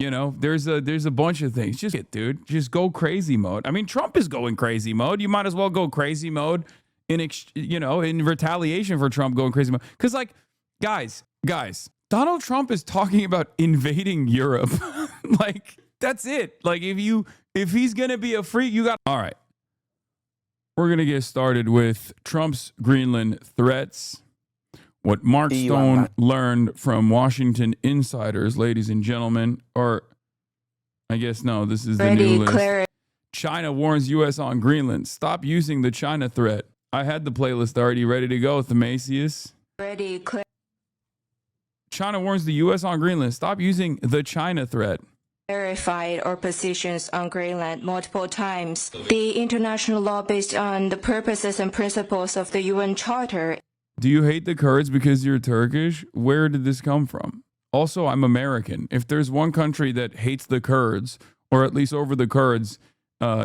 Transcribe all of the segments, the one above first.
You know, there's a bunch of things. Just go crazy mode. I mean, Trump is going crazy mode. You might as well go crazy mode in retaliation for Trump going crazy mode. Because, like, guys, Donald Trump is talking about invading Europe. Like, that's it. Like, if he's gonna be a freak, you got. All right, we're gonna get started with Trump's Greenland threats. What Mark Stone learned from Washington insiders, ladies and gentlemen, or I guess no, this is the new list. China warns U.S. on Greenland. Stop using the China threat. I had the playlist already ready to go, Themasius. China warns the U.S. on Greenland. Stop using the China threat. Verified our positions on Greenland multiple times. The international law based on the purposes and principles of the UN Charter. Do you hate the Kurds because you're Turkish? Where did this come from? Also, I'm American. If there's one country that hates the Kurds, or at least over the Kurds,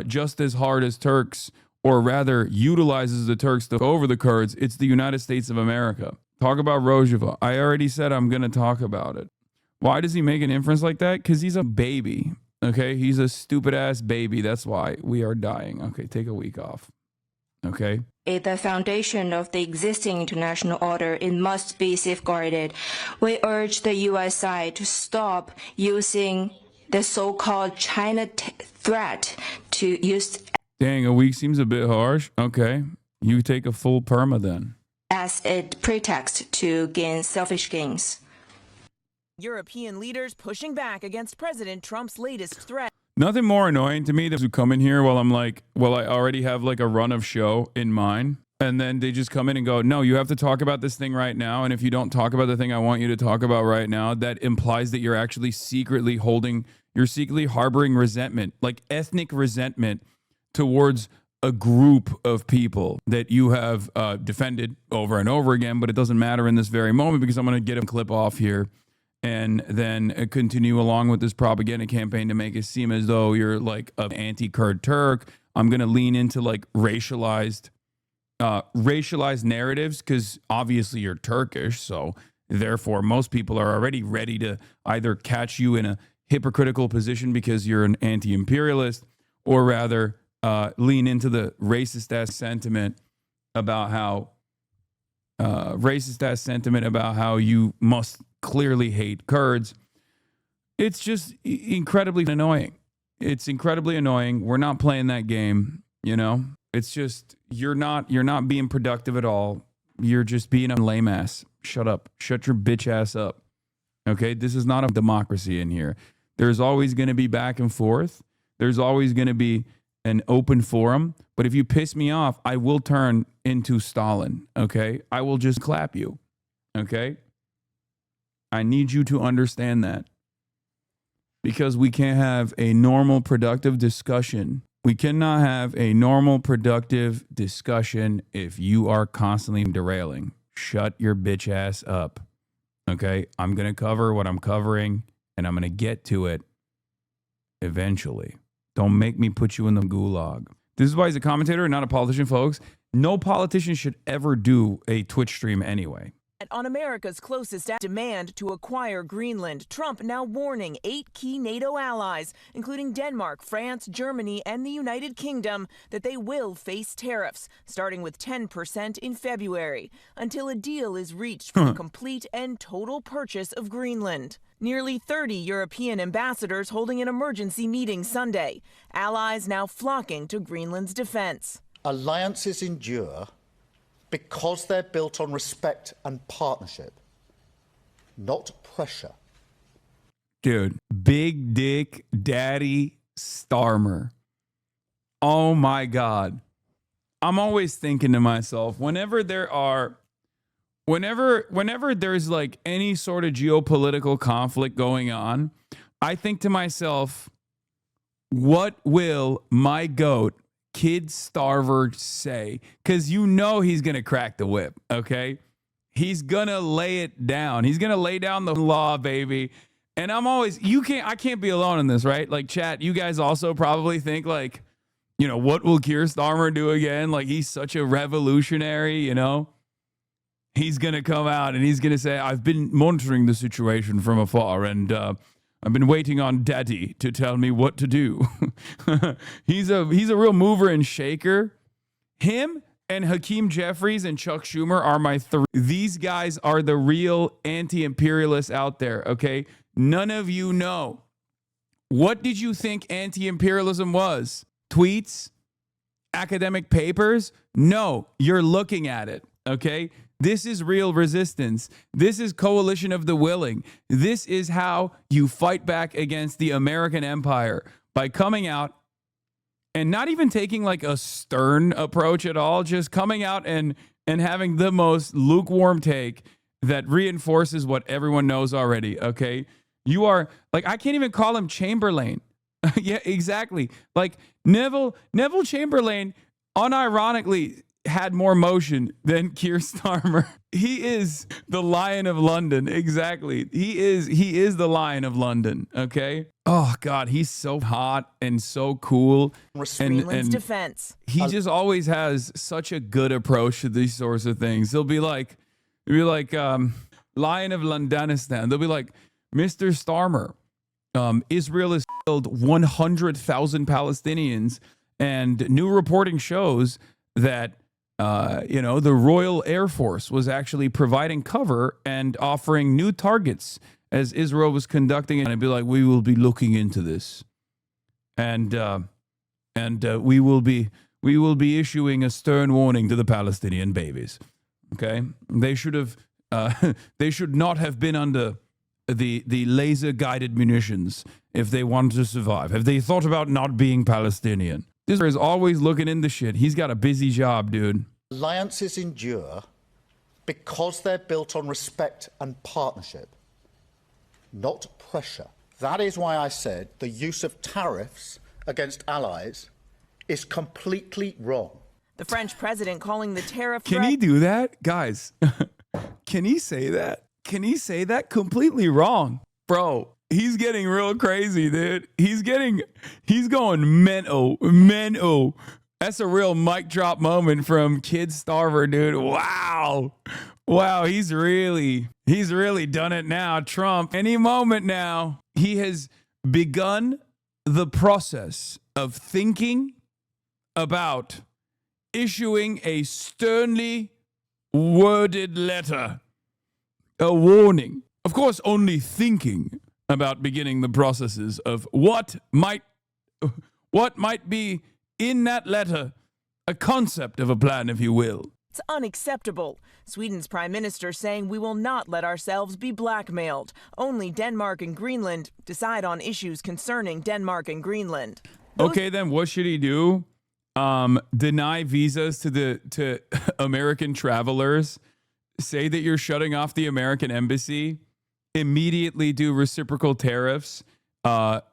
just as hard as Turks, or rather utilizes the Turks over the Kurds, it's the United States of America. Talk about Rojava. I already said I'm going to talk about it. Why does he make an inference like that? Because he's a baby. Okay? He's a stupid-ass baby. That's why we are dying. Okay, take a week off. Okay? The foundation of the existing international order, it must be safeguarded. We urge the U.S. side to stop using the so-called China threat to use... Dang, a week seems a bit harsh. Okay. You take a full perma then. ...as a pretext to gain selfish gains. European leaders pushing back against President Trump's latest threat. Nothing more annoying to me than who come in here while I already have like a run of show in mind. And then they just come in and go, no, you have to talk about this thing right now. And if you don't talk about the thing I want you to talk about right now, that implies that you're actually secretly harboring resentment, like ethnic resentment towards a group of people that you have defended over and over again. But it doesn't matter in this very moment because I'm going to get a clip off here. And then continue along with this propaganda campaign to make it seem as though you're like an anti-Kurd Turk. I'm going to lean into like racialized narratives because obviously you're Turkish. So therefore, most people are already ready to either catch you in a hypocritical position because you're an anti-imperialist or rather lean into the racist-ass sentiment about how you must clearly hate Kurds. It's just incredibly annoying. It's incredibly annoying. We're not playing that game, you know? It's just you're not being productive at all. You're just being a lame ass. Shut up. Shut your bitch ass up. Okay? This is not a democracy in here. There's always going to be back and forth. There's always going to be an open forum. But if you piss me off, I will turn into Stalin. Okay? I will just clap you. Okay? I need you to understand that. Because we can't have a normal, productive discussion. We cannot have a normal, productive discussion if you are constantly derailing. Shut your bitch ass up. Okay? I'm going to cover what I'm covering, and I'm going to get to it eventually. Don't make me put you in the gulag. This is why he's a commentator and not a politician, folks. No politician should ever do a Twitch stream anyway. On America's closest demand to acquire Greenland, Trump now warning 8 key NATO allies, including Denmark, France, Germany, and the United Kingdom, that they will face tariffs, starting with 10% in February, until a deal is reached for the complete and total purchase of Greenland. Nearly 30 European ambassadors holding an emergency meeting Sunday. Allies now flocking to Greenland's defense. Alliances endure because they're built on respect and partnership, not pressure. Dude, big dick daddy Starmer. Oh my God. I'm always thinking to myself, whenever there's like any sort of geopolitical conflict going on, I think to myself, what will my goat Kid Starver say? Because you know he's going to crack the whip, okay? He's going to lay it down. He's going to lay down the law, baby. And I can't be alone in this, right? Like, chat, you guys also probably think like, you know, what will Keir Starmer do again? Like, he's such a revolutionary, you know? He's going to come out and he's going to say, I've been monitoring the situation from afar and I've been waiting on Daddy to tell me what to do. He's a real mover and shaker. Him and Hakeem Jeffries and Chuck Schumer are my three. These guys are the real anti-imperialists out there, okay? None of you know. What did you think anti-imperialism was? Tweets? Academic papers? No, you're looking at it, okay? This is real resistance. This is coalition of the willing. This is how you fight back against the American empire, by coming out and not even taking like a stern approach at all, just coming out and having the most lukewarm take that reinforces what everyone knows already, okay? You are, like, I can't even call him Chamberlain. Yeah, exactly. Like, Neville Chamberlain unironically had more motion than Keir Starmer. He is the Lion of London. Exactly. He is the Lion of London. Okay. Oh God, he's so hot and so cool. Greenland's defense. He just always has such a good approach to these sorts of things. He'll be like, Lion of Londonistan. They'll be like, Mr. Starmer, Israel has killed 100,000 Palestinians, and new reporting shows that the Royal Air Force was actually providing cover and offering new targets as Israel was conducting it. And I'd be like, we will be looking into this, and we will be issuing a stern warning to the Palestinian babies. Okay, they should not have been under the laser guided munitions if they wanted to survive. Have they thought about not being Palestinian? This is always looking into shit. He's got a busy job, dude. Alliances endure because they're built on respect and partnership, not pressure. That is why I said the use of tariffs against allies is completely wrong. The French president calling the tariff Can he do that? Guys, can he say that? Can he say that? Completely wrong. Bro, he's getting real crazy, dude. He's going mental. That's a real mic drop moment from Kid Starver, dude. Wow, he's really done it now. Trump, any moment now, he has begun the process of thinking about issuing a sternly worded letter, a warning. Of course, only thinking about beginning the processes of what might be in that letter, a concept of a plan, if you will. It's unacceptable. Sweden's prime minister saying we will not let ourselves be blackmailed. Only Denmark and Greenland decide on issues concerning Denmark and Greenland. Okay, then what should he do? Deny visas to American travelers, say that you're shutting off the American embassy, immediately do reciprocal tariffs,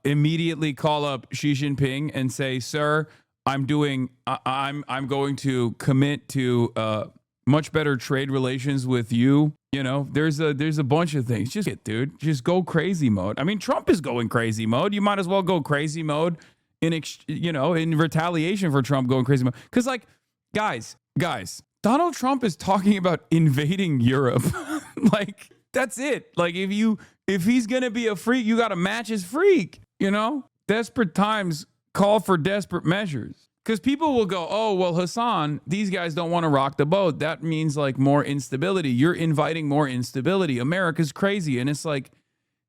immediately call up Xi Jinping and say, sir, I'm going to commit to much better trade relations with you. You know, there's a bunch of things. Just go crazy mode. I mean, Trump is going crazy mode. You might as well go crazy mode in retaliation for Trump going crazy mode. Because, like, guys, Donald Trump is talking about invading Europe. Like, that's it. Like, if he's gonna be a freak, you gotta match his freak. You know, desperate times call for desperate measures. Because people will go, oh, well, Hasan, these guys don't want to rock the boat. That means like more instability. You're inviting more instability. America's crazy. And it's like,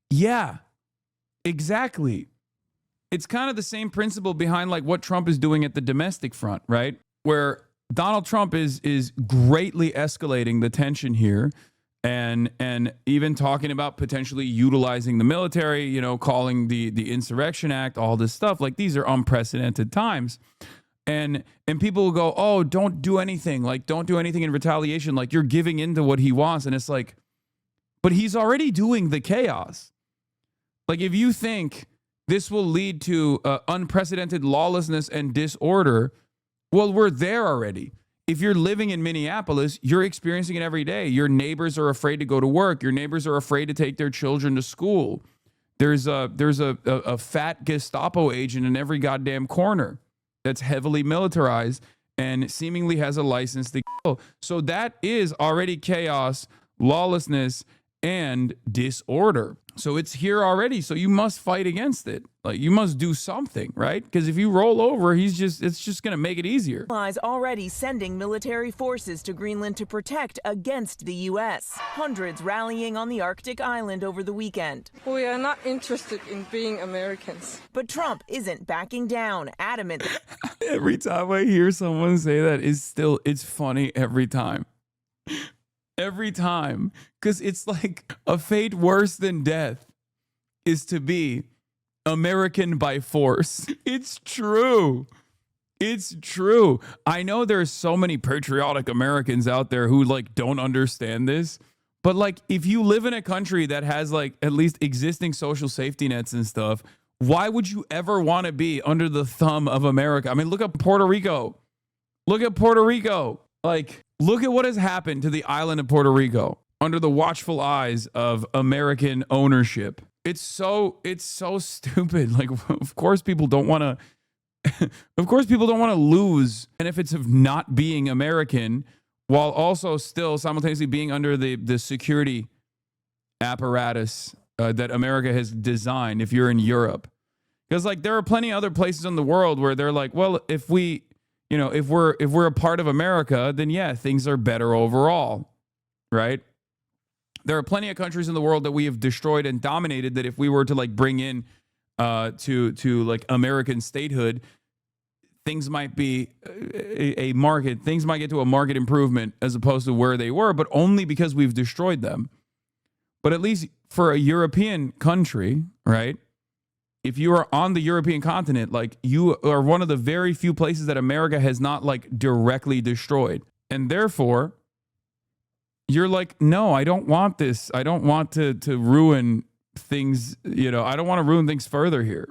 yeah, exactly. It's kind of the same principle behind like what Trump is doing at the domestic front, right? Where Donald Trump is greatly escalating the tension here and even talking about potentially utilizing the military, you know, calling the Insurrection Act, all this stuff. Like, these are unprecedented times. And people will go, oh, don't do anything. Like, don't do anything in retaliation. Like, you're giving into what he wants. And it's like, but he's already doing the chaos. Like, if you think this will lead to unprecedented lawlessness and disorder, well, we're there already. If you're living in Minneapolis, you're experiencing it every day. Your neighbors are afraid to go to work. Your neighbors are afraid to take their children to school. There's a fat Gestapo agent in every goddamn corner that's heavily militarized and seemingly has a license to kill. So that is already chaos, lawlessness, and disorder. So it's here already. So you must fight against it. Like, you must do something, right? Because if you roll over, it's just going to make it easier. Allies already sending military forces to Greenland to protect against the U.S. Hundreds rallying on the Arctic island over the weekend. We are not interested in being Americans. But Trump isn't backing down, adamant. Every time I hear someone say that, it's funny every time. Every time. Because it's like a fate worse than death is to be American by force. It's true. It's true. I know there's so many patriotic Americans out there who like don't understand this. But like, if you live in a country that has like at least existing social safety nets and stuff, why would you ever want to be under the thumb of America? I mean, look at Puerto Rico. Look at Puerto Rico. Like, look at what has happened to the island of Puerto Rico under the watchful eyes of American ownership. It's so stupid. Like, of course people don't want to of course people don't want to lose benefits of not being American while also still simultaneously being under the security apparatus that America has designed if you're in Europe. Because like there are plenty of other places in the world where they're like, well, if we're a part of America, then yeah, things are better overall, right? There are plenty of countries in the world that we have destroyed and dominated that if we were to like bring in to like American statehood, things might be things might get to a market improvement as opposed to where they were, but only because we've destroyed them. But at least for a European country, right? If you are on the European continent, like you are one of the very few places that America has not like directly destroyed. And therefore, you're like, no, I don't want this. I don't want to ruin things. I don't want to ruin things further here.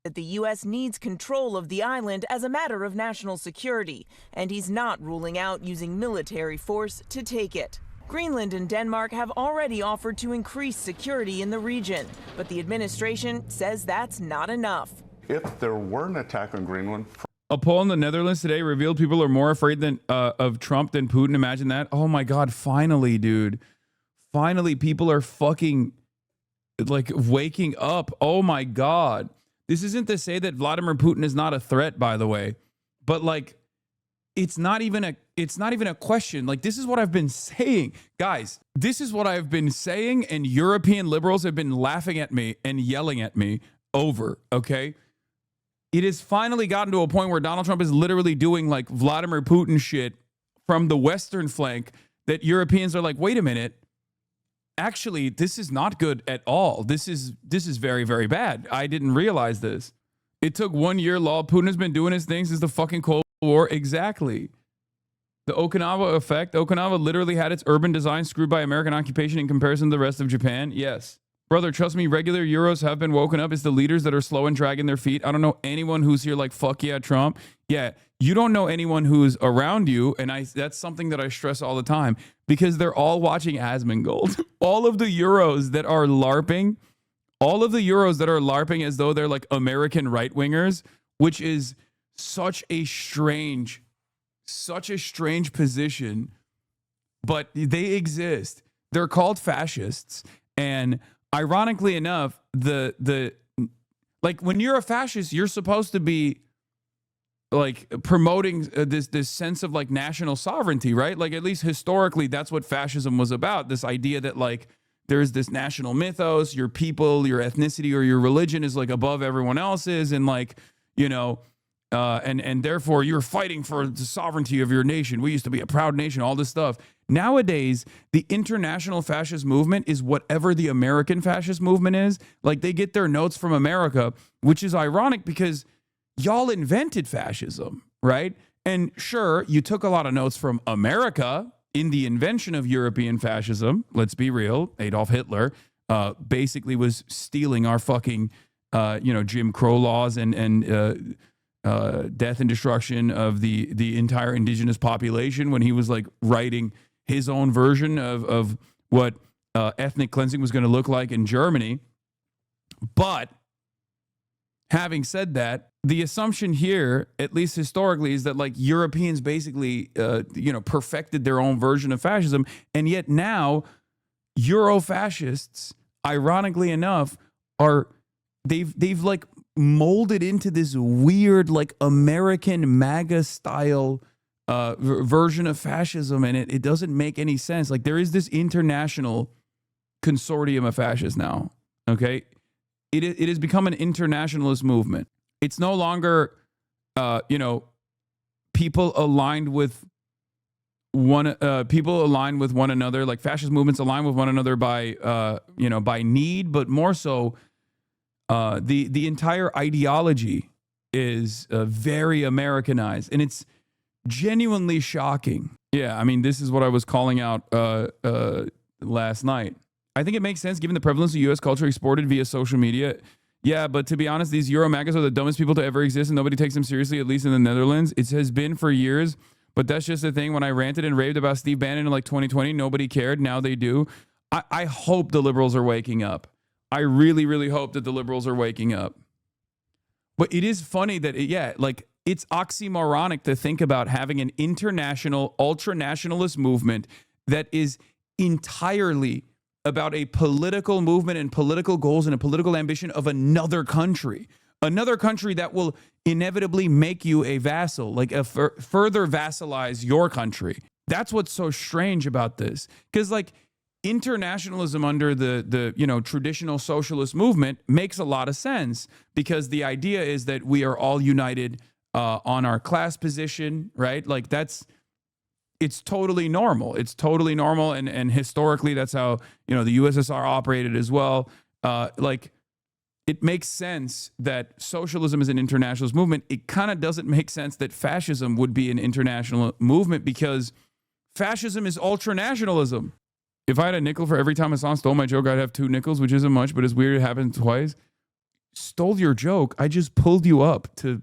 That the U.S. needs control of the island as a matter of national security, and he's not ruling out using military force to take it. Greenland and Denmark have already offered to increase security in the region, but the administration says that's not enough. If there were an attack on Greenland... A poll in the Netherlands today revealed people are more afraid of Trump than Putin. Imagine that. Oh my God. Finally, dude. Finally, people are fucking like waking up. Oh my God. This isn't to say that Vladimir Putin is not a threat, by the way, but like, it's not even a question. Like, this is what I've been saying, guys. This is what I've been saying, and European liberals have been laughing at me and yelling at me over. Okay, it has finally gotten to a point where Donald Trump is literally doing like Vladimir Putin shit from the Western flank that Europeans are like, wait a minute. Actually, this is not good at all. This is very, very bad. I didn't realize this. It took 1 year, law. Putin has been doing his thing since the fucking Cold War. Exactly. The Okinawa effect. Okinawa literally had its urban design screwed by American occupation in comparison to the rest of Japan. Yes. Brother, trust me, regular Euros have been woken up. It's the leaders that are slow and dragging their feet. I don't know anyone who's here like, fuck yeah, Trump. Yeah, you don't know anyone who's around you. And that's something that I stress all the time because they're all watching Asmongold. All of the Euros that are LARPing, as though they're like American right-wingers, which is such a strange position, but they exist. They're called fascists. And ironically enough, like when you're a fascist, you're supposed to be like promoting this sense of like national sovereignty, right? Like at least historically, that's what fascism was about. This idea that like there's this national mythos, your people, your ethnicity, or your religion is like above everyone else's, and like, and therefore you're fighting for the sovereignty of your nation. We used to be a proud nation, all this stuff. Nowadays, the international fascist movement is whatever the American fascist movement is. Like they get their notes from America, which is ironic because y'all invented fascism, right? And sure, you took a lot of notes from America in the invention of European fascism. Let's be real. Adolf Hitler basically was stealing our fucking, Jim Crow laws and death and destruction of the entire indigenous population when he was like writing his own version of what ethnic cleansing was going to look like in Germany. But having said that, the assumption here, at least historically, is that like Europeans basically, perfected their own version of fascism. And yet now Euro-fascists, ironically enough, they've like molded into this weird like American MAGA style version of fascism, and it doesn't make any sense. Like, there is this international consortium of fascists now. Okay, it has become an internationalist movement. It's no longer people aligned with one another. Like, fascist movements align with one another by by need, but more so the entire ideology is very Americanized, and it's genuinely shocking. Yeah, I mean, this is what I was calling out last night. I think it makes sense given the prevalence of U.S. culture exported via social media. Yeah, but to be honest, these Euro MAGAs are the dumbest people to ever exist, and nobody takes them seriously, at least in the Netherlands. It has been for years, but that's just the thing. When I ranted and raved about Steve Bannon in like 2020, nobody cared. Now they do. I hope the liberals are waking up. I really, really hope that the liberals are waking up. But it is funny that, it's oxymoronic to think about having an international ultranationalist movement that is entirely about a political movement and political goals and a political ambition of another country that will inevitably make you a vassal, like further vassalize your country. That's what's so strange about this. Because like internationalism under the traditional socialist movement makes a lot of sense, because the idea is that we are all united on our class position, right? Like it's totally normal. It's totally normal. And historically, that's how, the USSR operated as well. It makes sense that socialism is an internationalist movement. It kind of doesn't make sense that fascism would be an international movement, because fascism is ultranationalism. If I had a nickel for every time Hasan stole my joke, I'd have 2 nickels, which isn't much, but it's weird it happened twice. Stole your joke. I just pulled you up to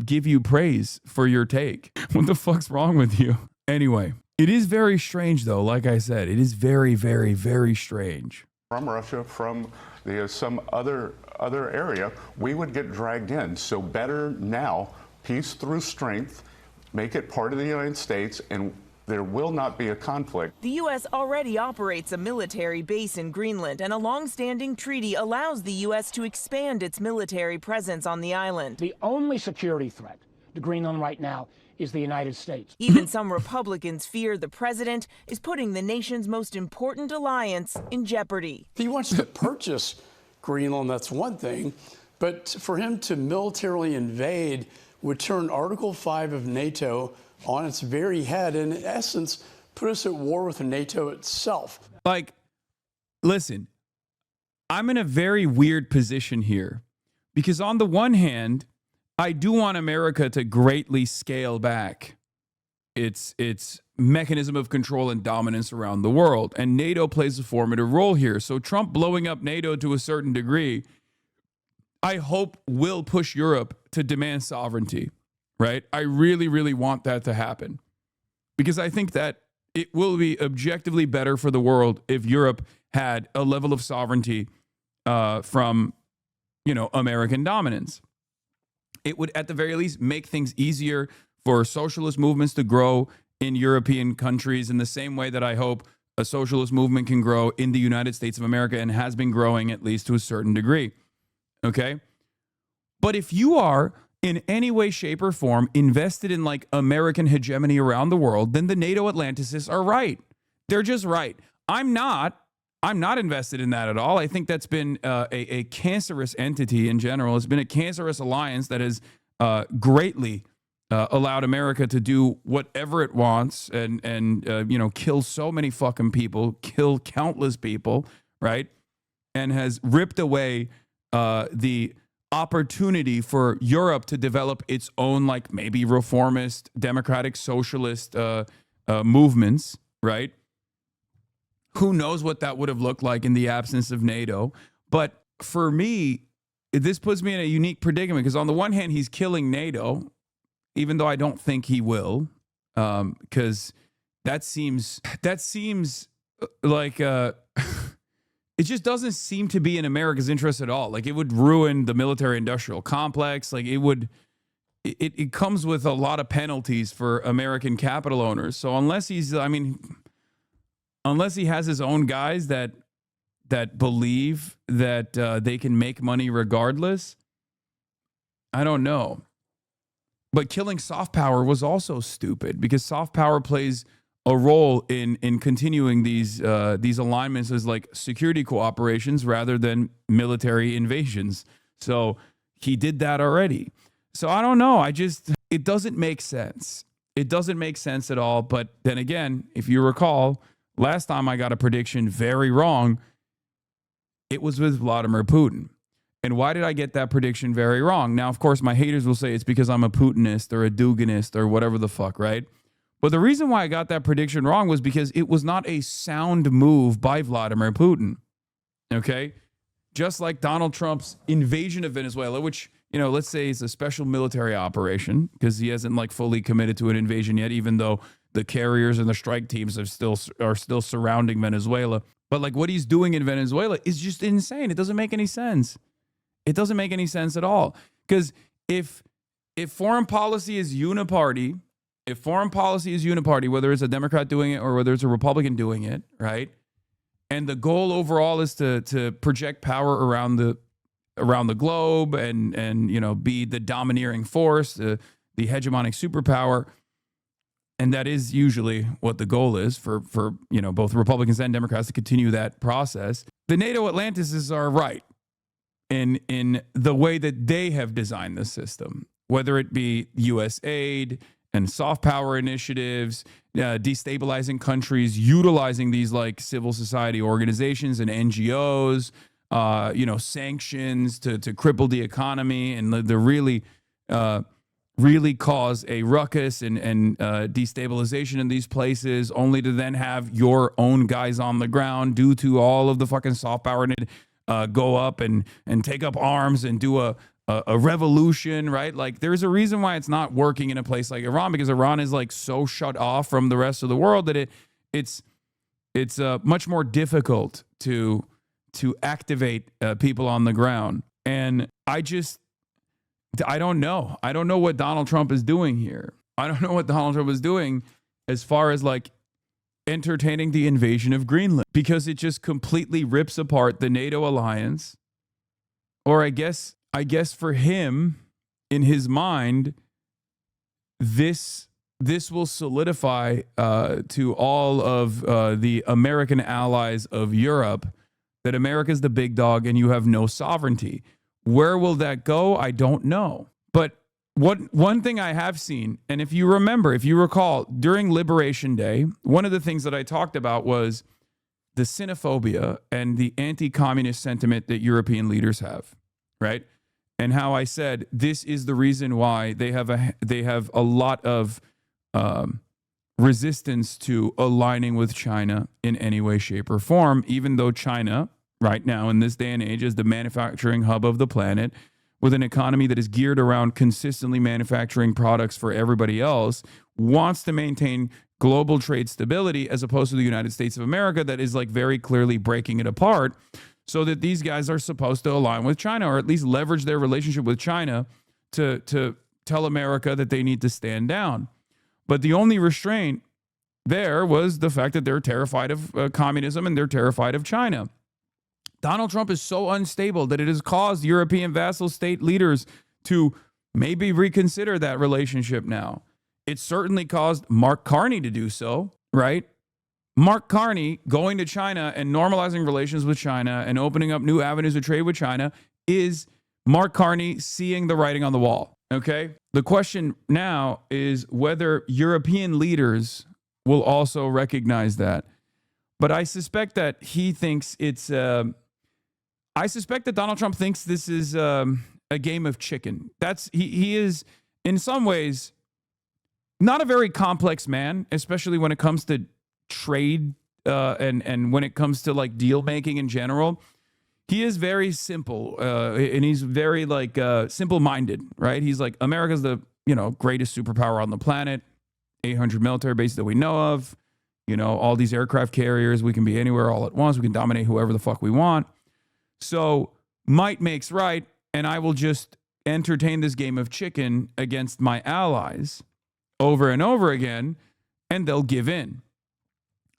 give you praise for your take. What the fuck's wrong with you? Anyway, it is very strange, though. Like I said, it is very, very, very strange. From Russia, from some other area, we would get dragged in. So better now, peace through strength, make it part of the United States, and there will not be a conflict. The U.S. already operates a military base in Greenland, and a long-standing treaty allows the U.S. to expand its military presence on the island. The only security threat to Greenland right now is the United States. Even some Republicans fear the president is putting the nation's most important alliance in jeopardy. If he wants to purchase Greenland, that's one thing, but for him to militarily invade would turn Article 5 of NATO on its very head, and in essence, put us at war with NATO itself. Like, listen, I'm in a very weird position here, because on the one hand, I do want America to greatly scale back its mechanism of control and dominance around the world, and NATO plays a formative role here. So Trump blowing up NATO to a certain degree, I hope will push Europe to demand sovereignty. Right? I really, really want that to happen, because I think that it will be objectively better for the world if Europe had a level of sovereignty from, American dominance. It would, at the very least, make things easier for socialist movements to grow in European countries in the same way that I hope a socialist movement can grow in the United States of America, and has been growing at least to a certain degree. Okay? But if you are in any way, shape, or form invested in like American hegemony around the world, then the NATO Atlanticists are right. They're just right. I'm not invested in that at all. I think that's been a cancerous entity in general. It's been a cancerous alliance that has greatly allowed America to do whatever it wants and kill so many fucking people, kill countless people, right? And has ripped away the opportunity for Europe to develop its own, like maybe reformist, democratic, socialist movements, right? Who knows what that would have looked like in the absence of NATO? But for me, this puts me in a unique predicament, because on the one hand, he's killing NATO, even though I don't think he will, because that seems like it just doesn't seem to be in America's interest at all. Like, it would ruin the military-industrial complex. Like, it comes with a lot of penalties for American capital owners. So unless he's, unless he has his own guys that believe that they can make money regardless, I don't know. But killing soft power was also stupid because soft power plays a role in continuing these alignments as like security cooperations rather than military invasions. So he did that already. So I don't know. It doesn't make sense. It doesn't make sense at all. But then again, if you recall, last time I got a prediction very wrong, it was with Vladimir Putin. And why did I get that prediction very wrong? Now, of course, my haters will say it's because I'm a Putinist or a Duginist or whatever the fuck, right? But the reason why I got that prediction wrong was because it was not a sound move by Vladimir Putin, okay? Just like Donald Trump's invasion of Venezuela, which, let's say is a special military operation because he hasn't like fully committed to an invasion yet, even though the carriers and the strike teams are still surrounding Venezuela. But like what he's doing in Venezuela is just insane. It doesn't make any sense. It doesn't make any sense at all. Because if foreign policy is uniparty, whether it's a Democrat doing it or whether it's a Republican doing it, right? And the goal overall is to project power around the globe and be the domineering force, the hegemonic superpower. And that is usually what the goal is for both Republicans and Democrats to continue that process. The NATO Atlantists are right in the way that they have designed the system, whether it be U.S. aid and soft power initiatives, destabilizing countries, utilizing these like civil society organizations and NGOs, sanctions to cripple the economy and the really cause a ruckus and destabilization in these places, only to then have your own guys on the ground due to all of the fucking soft power go up and take up arms and do a revolution, right? Like there's a reason why it's not working in a place like Iran, because Iran is like so shut off from the rest of the world that it's much more difficult to activate people on the ground. And I don't know. I don't know what Donald Trump is doing here. I don't know what Donald Trump is doing as far as like entertaining the invasion of Greenland, because it just completely rips apart the NATO alliance. Or I guess for him, in his mind, this will solidify to all of the American allies of Europe that America's the big dog and you have no sovereignty. Where will that go? I don't know. But one thing I have seen, and if you recall, during Liberation Day, one of the things that I talked about was the xenophobia and the anti-communist sentiment that European leaders have, right? And how I said this is the reason why they have a lot of resistance to aligning with China in any way, shape, or form, even though China, right now in this day and age, is the manufacturing hub of the planet with an economy that is geared around consistently manufacturing products for everybody else, wants to maintain global trade stability as opposed to the United States of America that is like very clearly breaking it apart, so that these guys are supposed to align with China or at least leverage their relationship with China to tell America that they need to stand down. But the only restraint there was the fact that they're terrified of communism and they're terrified of China. Donald Trump is so unstable that it has caused European vassal state leaders to maybe reconsider that relationship now. It certainly caused Mark Carney to do so, right? Mark Carney going to China and normalizing relations with China and opening up new avenues of trade with China is Mark Carney seeing the writing on the wall, okay? The question now is whether European leaders will also recognize that. But I suspect that he thinks it's... I suspect that Donald Trump thinks this is a game of chicken. He is, in some ways, not a very complex man, especially when it comes to trade and when it comes to like deal making in general. He is very simple and he's very like simple-minded, right? He's like, America's the greatest superpower on the planet, 800 military bases that we know of, all these aircraft carriers. We can be anywhere all at once. We can dominate whoever the fuck we want. So might makes right, and I will just entertain this game of chicken against my allies over and over again, and they'll give in.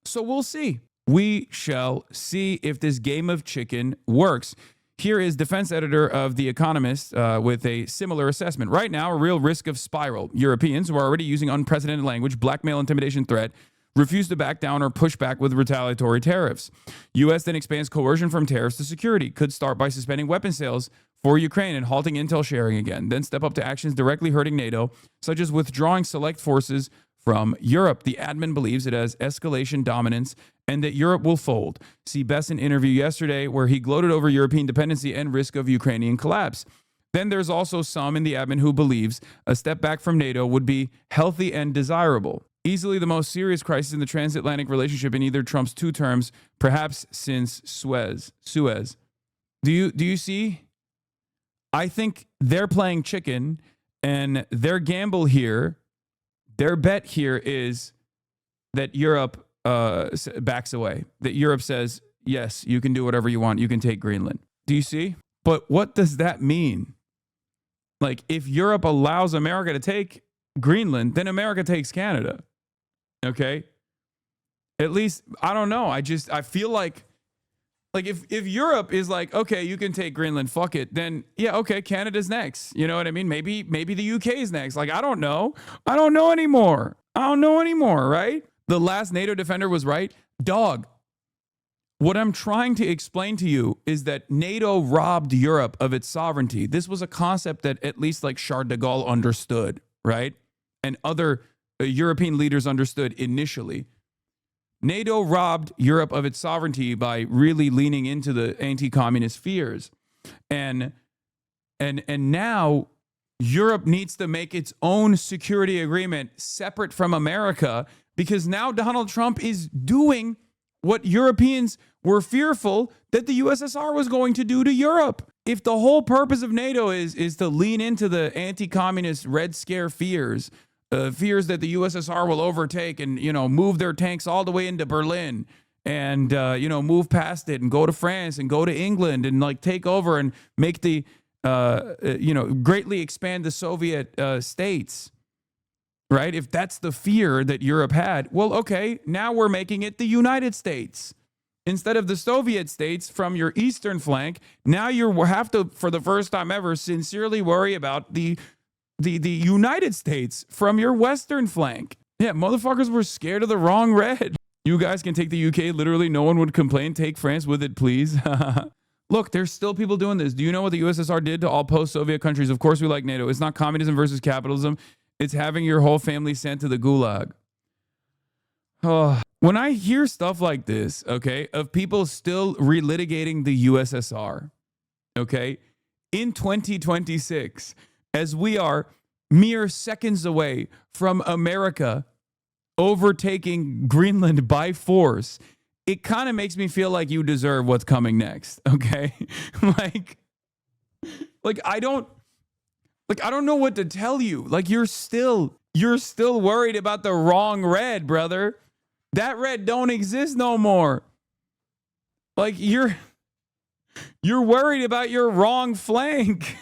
So we'll see. We shall see if this game of chicken works. Here is defense editor of The Economist with a similar assessment. Right now, a real risk of spiral. Europeans who are already using unprecedented language, blackmail, intimidation, threat, refuse to back down or push back with retaliatory tariffs. U.S. then expands coercion from tariffs to security. Could start by suspending weapon sales for Ukraine and halting intel sharing again. Then step up to actions directly hurting NATO, such as withdrawing select forces from Europe. The admin believes it has escalation dominance and that Europe will fold. See Besson interview yesterday where he gloated over European dependency and risk of Ukrainian collapse. Then there's also some in the admin who believes a step back from NATO would be healthy and desirable. Easily the most serious crisis in the transatlantic relationship in either Trump's two terms, perhaps since Suez. Do you see? I think they're playing chicken, and their gamble here, their bet here is that Europe backs away. That Europe says, yes, you can do whatever you want. You can take Greenland. Do you see? But what does that mean? Like, if Europe allows America to take Greenland, then America takes Canada. Okay? At least, I don't know. I feel like if Europe is like, okay, you can take Greenland, fuck it, then yeah, okay, Canada's next. You know what I mean? Maybe the UK is next. Like, I don't know. I don't know anymore, right? The last NATO defender was right. Dog. What I'm trying to explain to you is that NATO robbed Europe of its sovereignty. This was a concept that at least like Charles de Gaulle understood, right? And other European leaders understood initially. NATO robbed Europe of its sovereignty by really leaning into the anti-communist fears. And now Europe needs to make its own security agreement separate from America, because now Donald Trump is doing what Europeans were fearful that the USSR was going to do to Europe. If the whole purpose of NATO is to lean into the anti-communist Red Scare fears, fears that the USSR will overtake and, move their tanks all the way into Berlin and, move past it and go to France and go to England and like take over and make the, greatly expand the Soviet states. Right? If that's the fear that Europe had, well, okay, now we're making it the United States. Instead of the Soviet states from your eastern flank, now you have to, for the first time ever, sincerely worry about the United States from your western flank. Yeah, motherfuckers were scared of the wrong red. You guys can take the UK, literally no one would complain. Take France with it, please. Look, there's still people doing this. Do you know what the USSR did to all post-Soviet countries? Of course we like NATO. It's not communism versus capitalism. It's having your whole family sent to the gulag. Oh, when I hear stuff like this, okay, of people still relitigating the USSR, okay, in 2026, as we are mere seconds away from America overtaking Greenland by force, it kind of makes me feel like you deserve what's coming next, okay? like I don't know what to tell you. Like, you're still worried about the wrong red, brother. That red don't exist no more. Like, you're worried about your wrong flank.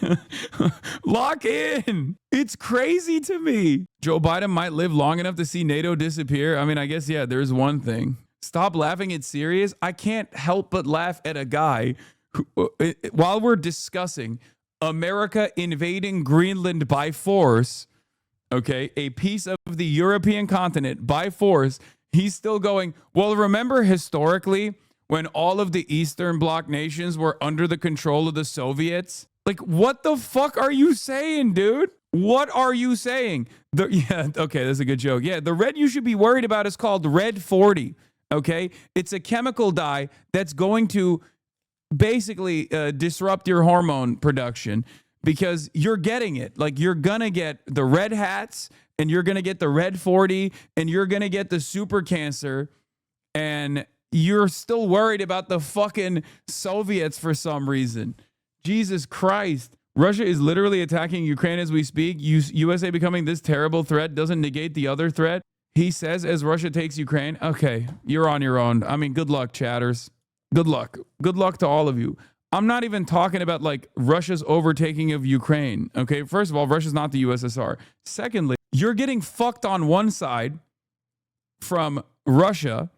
Lock in. It's crazy to me. Joe Biden might live long enough to see NATO disappear. I mean, I guess, yeah, there's one thing. Stop laughing. It's serious. I can't help but laugh at a guy who, while we're discussing America invading Greenland by force, okay, a piece of the European continent by force, he's still going, well, remember historically when all of the Eastern Bloc nations were under the control of the Soviets? Like, what the fuck are you saying, dude? What are you saying? Yeah, okay, that's a good joke. Yeah, the red you should be worried about is called Red 40, okay? It's a chemical dye that's going to basically disrupt your hormone production, because you're getting it. Like, you're gonna get the red hats, and you're gonna get the Red 40, and you're gonna get the super cancer, and you're still worried about the fucking Soviets for some reason. Jesus Christ. Russia is literally attacking Ukraine as we speak. USA becoming this terrible threat doesn't negate the other threat. He says as Russia takes Ukraine. Okay, you're on your own. I mean, good luck, chatters. Good luck. Good luck to all of you. I'm not even talking about like Russia's overtaking of Ukraine. Okay, first of all, Russia's not the USSR. Secondly, you're getting fucked on one side from Russia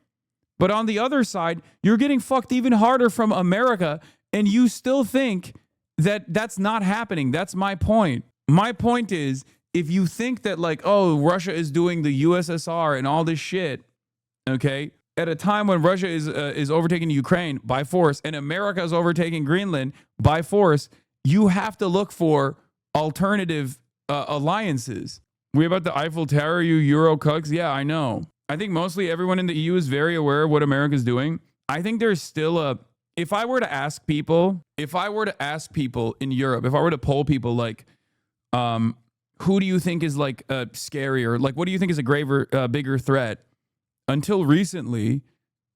But on the other side, you're getting fucked even harder from America, and you still think that that's not happening. That's my point. My point is, if you think that like, oh, Russia is doing the USSR and all this shit, okay, at a time when Russia is overtaking Ukraine by force and America is overtaking Greenland by force, you have to look for alternative alliances. We about the Eiffel Tower, you Euro cucks? Yeah, I know. I think mostly everyone in the EU is very aware of what America's doing. I think there's still if I were to ask people in Europe, if I were to poll people like, who do you think is like scarier? Like, what do you think is a bigger threat? Until recently,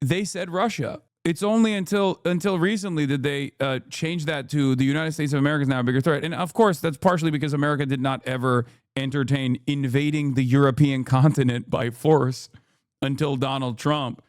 they said Russia. It's only until recently that they changed that to the United States of America is now a bigger threat. And of course, that's partially because America did not ever entertain invading the European continent by force until Donald Trump.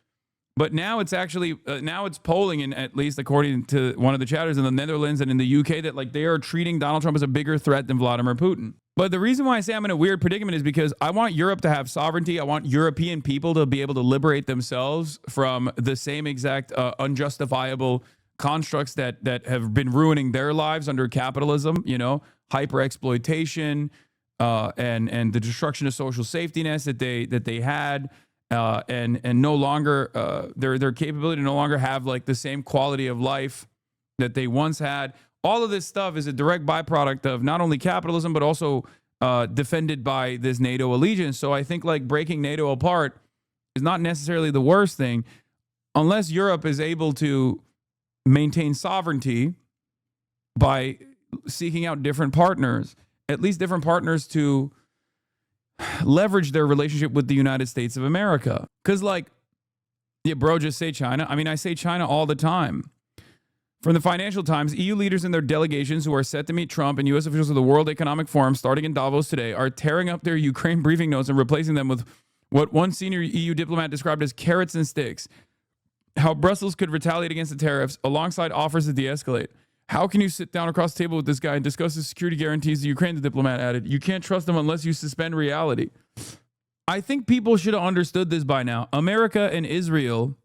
But now it's actually now it's polling, in at least according to one of the chatters in the Netherlands and in the UK, that like they are treating Donald Trump as a bigger threat than Vladimir Putin. But the reason why I say I'm in a weird predicament is because I want Europe to have sovereignty. I want European people to be able to liberate themselves from the same exact unjustifiable constructs that have been ruining their lives under capitalism. You know, hyper exploitation and the destruction of social safety nets that they had. And no longer their capability to no longer have like the same quality of life that they once had. All of this stuff is a direct byproduct of not only capitalism, but also defended by this NATO allegiance. So I think like breaking NATO apart is not necessarily the worst thing unless Europe is able to maintain sovereignty by seeking out different partners, at least different partners to leverage their relationship with the United States of America. Because like, yeah, bro, just say China. I mean, I say China all the time. From the Financial Times, EU leaders and their delegations who are set to meet Trump and U.S. officials at the World Economic Forum starting in Davos today are tearing up their Ukraine briefing notes and replacing them with what one senior EU diplomat described as carrots and sticks. How Brussels could retaliate against the tariffs alongside offers to de-escalate. How can you sit down across the table with this guy and discuss the security guarantees to Ukraine, the diplomat added. You can't trust them unless you suspend reality. I think people should have understood this by now. America and Israel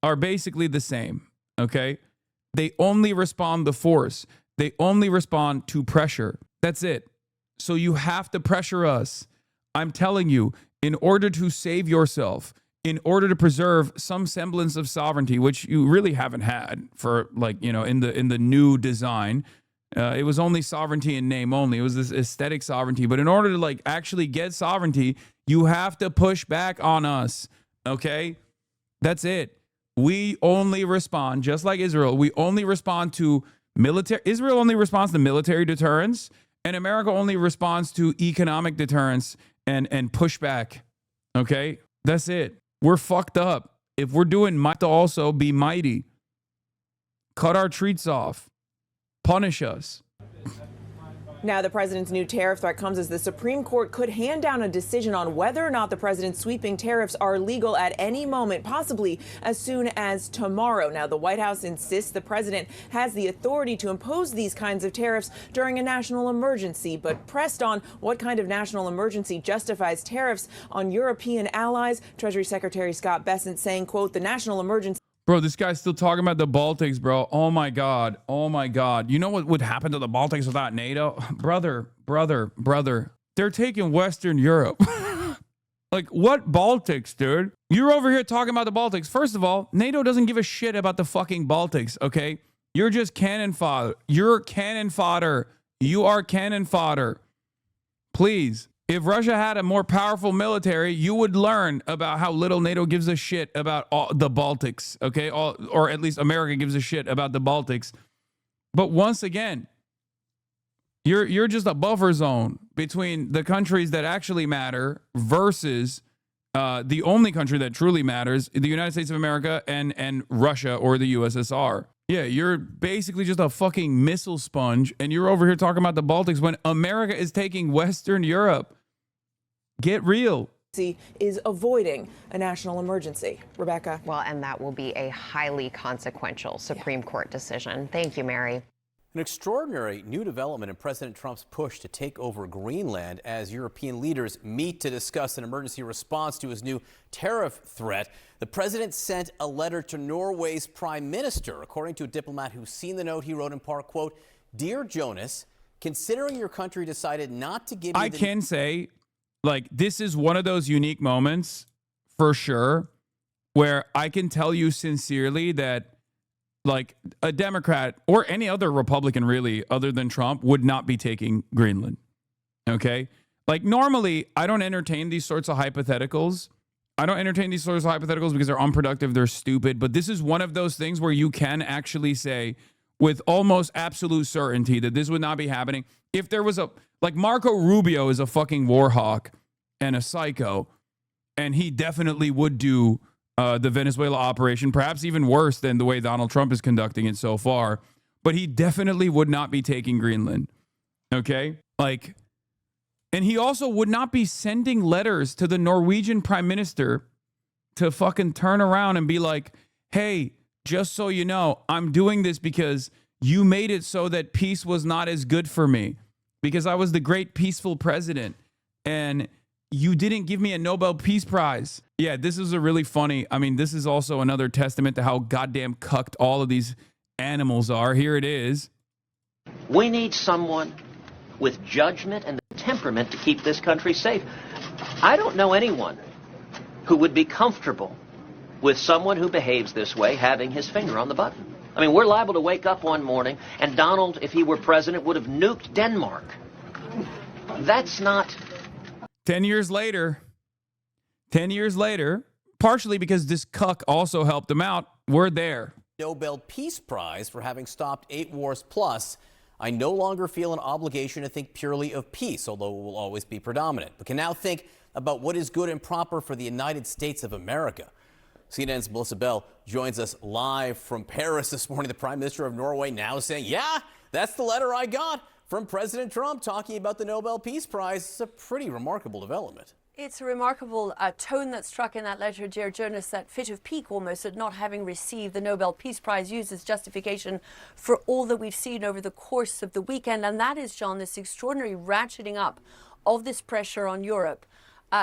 are basically the same, okay? They only respond to force. They only respond to pressure. That's it. So you have to pressure us. I'm telling you, in order to save yourself, in order to preserve some semblance of sovereignty, which you really haven't had for like, you know, in the new design, it was only sovereignty in name only. It was this aesthetic sovereignty. But in order to like actually get sovereignty, you have to push back on us. Okay? That's it. We only respond, just like Israel, we only respond to military. Israel only responds to military deterrence, and America only responds to economic deterrence and pushback. Okay? That's it. We're fucked up. If we're doing might to also be mighty. Cut our treats off. Punish us. Now, the president's new tariff threat comes as the Supreme Court could hand down a decision on whether or not the president's sweeping tariffs are legal at any moment, possibly as soon as tomorrow. Now, the White House insists the president has the authority to impose these kinds of tariffs during a national emergency, but pressed on what kind of national emergency justifies tariffs on European allies, Treasury Secretary Scott Bessent saying, quote, the national emergency. Bro, this guy's still talking about the Baltics, bro. Oh my God. Oh my God. You know what would happen to the Baltics without NATO? Brother. They're taking Western Europe. Like, what Baltics, dude? You're over here talking about the Baltics. First of all, NATO doesn't give a shit about the fucking Baltics, okay? You're just cannon fodder. You're cannon fodder. You are cannon fodder. Please. If Russia had a more powerful military, you would learn about how little NATO gives a shit about all the Baltics, okay? Or at least America gives a shit about the Baltics. But once again, you're just a buffer zone between the countries that actually matter versus the only country that truly matters, the United States of America and Russia or the USSR. Yeah, you're basically just a fucking missile sponge, and you're over here talking about the Baltics when America is taking Western Europe. Get real. Is avoiding a national emergency. Rebecca. Well, and that will be a highly consequential Supreme Court decision. Thank you, Mary. An extraordinary new development in President Trump's push to take over Greenland as European leaders meet to discuss an emergency response to his new tariff threat. The president sent a letter to Norway's prime minister, according to a diplomat who's seen the note. He wrote in part, quote, "Dear Jonas, considering your country decided not to give you I can say, like, this is one of those unique moments for sure where I can tell you sincerely that like a Democrat or any other Republican really other than Trump would not be taking Greenland. Okay? Like normally I don't entertain these sorts of hypotheticals. I don't entertain these sorts of hypotheticals because they're unproductive, they're stupid, but this is one of those things where you can actually say with almost absolute certainty that this would not be happening. If there was like Marco Rubio is a fucking war hawk and a psycho, and he definitely would do the Venezuela operation, perhaps even worse than the way Donald Trump is conducting it so far. But he definitely would not be taking Greenland. Okay? Like, and he also would not be sending letters to the Norwegian prime minister to fucking turn around and be like, hey, just so you know, I'm doing this because you made it so that peace was not as good for me because I was the great peaceful president and you didn't give me a Nobel Peace Prize. Yeah, this is a really funny. I mean, this is also another testament to how goddamn cucked all of these animals are. Here it is. We need someone with judgment and the temperament to keep this country safe. I don't know anyone who would be comfortable with someone who behaves this way having his finger on the button. I mean, we're liable to wake up one morning and Donald, if he were president, would have nuked Denmark. That's not... 10 years later, partially because this cuck also helped him out, we're there. Nobel Peace Prize for having stopped 8 wars plus. I no longer feel an obligation to think purely of peace, although it will always be predominant, but can now think about what is good and proper for the United States of America. CNN's Melissa Bell joins us live from Paris this morning. The Prime Minister of Norway now saying, yeah, that's the letter I got from President Trump talking about the Nobel Peace Prize. It's a pretty remarkable development. It's a remarkable tone that struck in that letter, dear Jonas, that fit of pique almost at not having received the Nobel Peace Prize used as justification for all that we've seen over the course of the weekend. And that is, John, this extraordinary ratcheting up of this pressure on Europe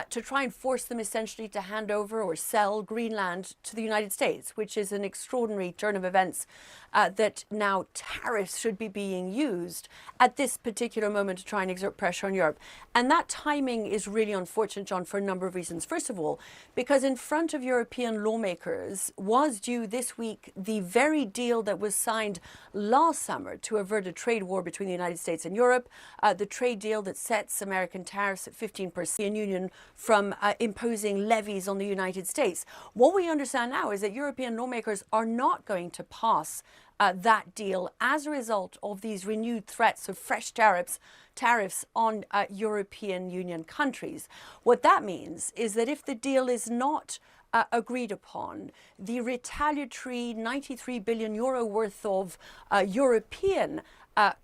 to try and force them essentially to hand over or sell Greenland to the United States, which is an extraordinary turn of events that now tariffs should be being used at this particular moment to try and exert pressure on Europe. And that timing is really unfortunate, John, for a number of reasons. First of all, because in front of European lawmakers was due this week the very deal that was signed last summer to avert a trade war between the United States and Europe, the trade deal that sets American tariffs at 15% Union from imposing levies on the United States. What we understand now is that European lawmakers are not going to pass that deal as a result of these renewed threats of fresh tariffs on European Union countries. What that means is that if the deal is not agreed upon, the retaliatory 93 billion euro worth of European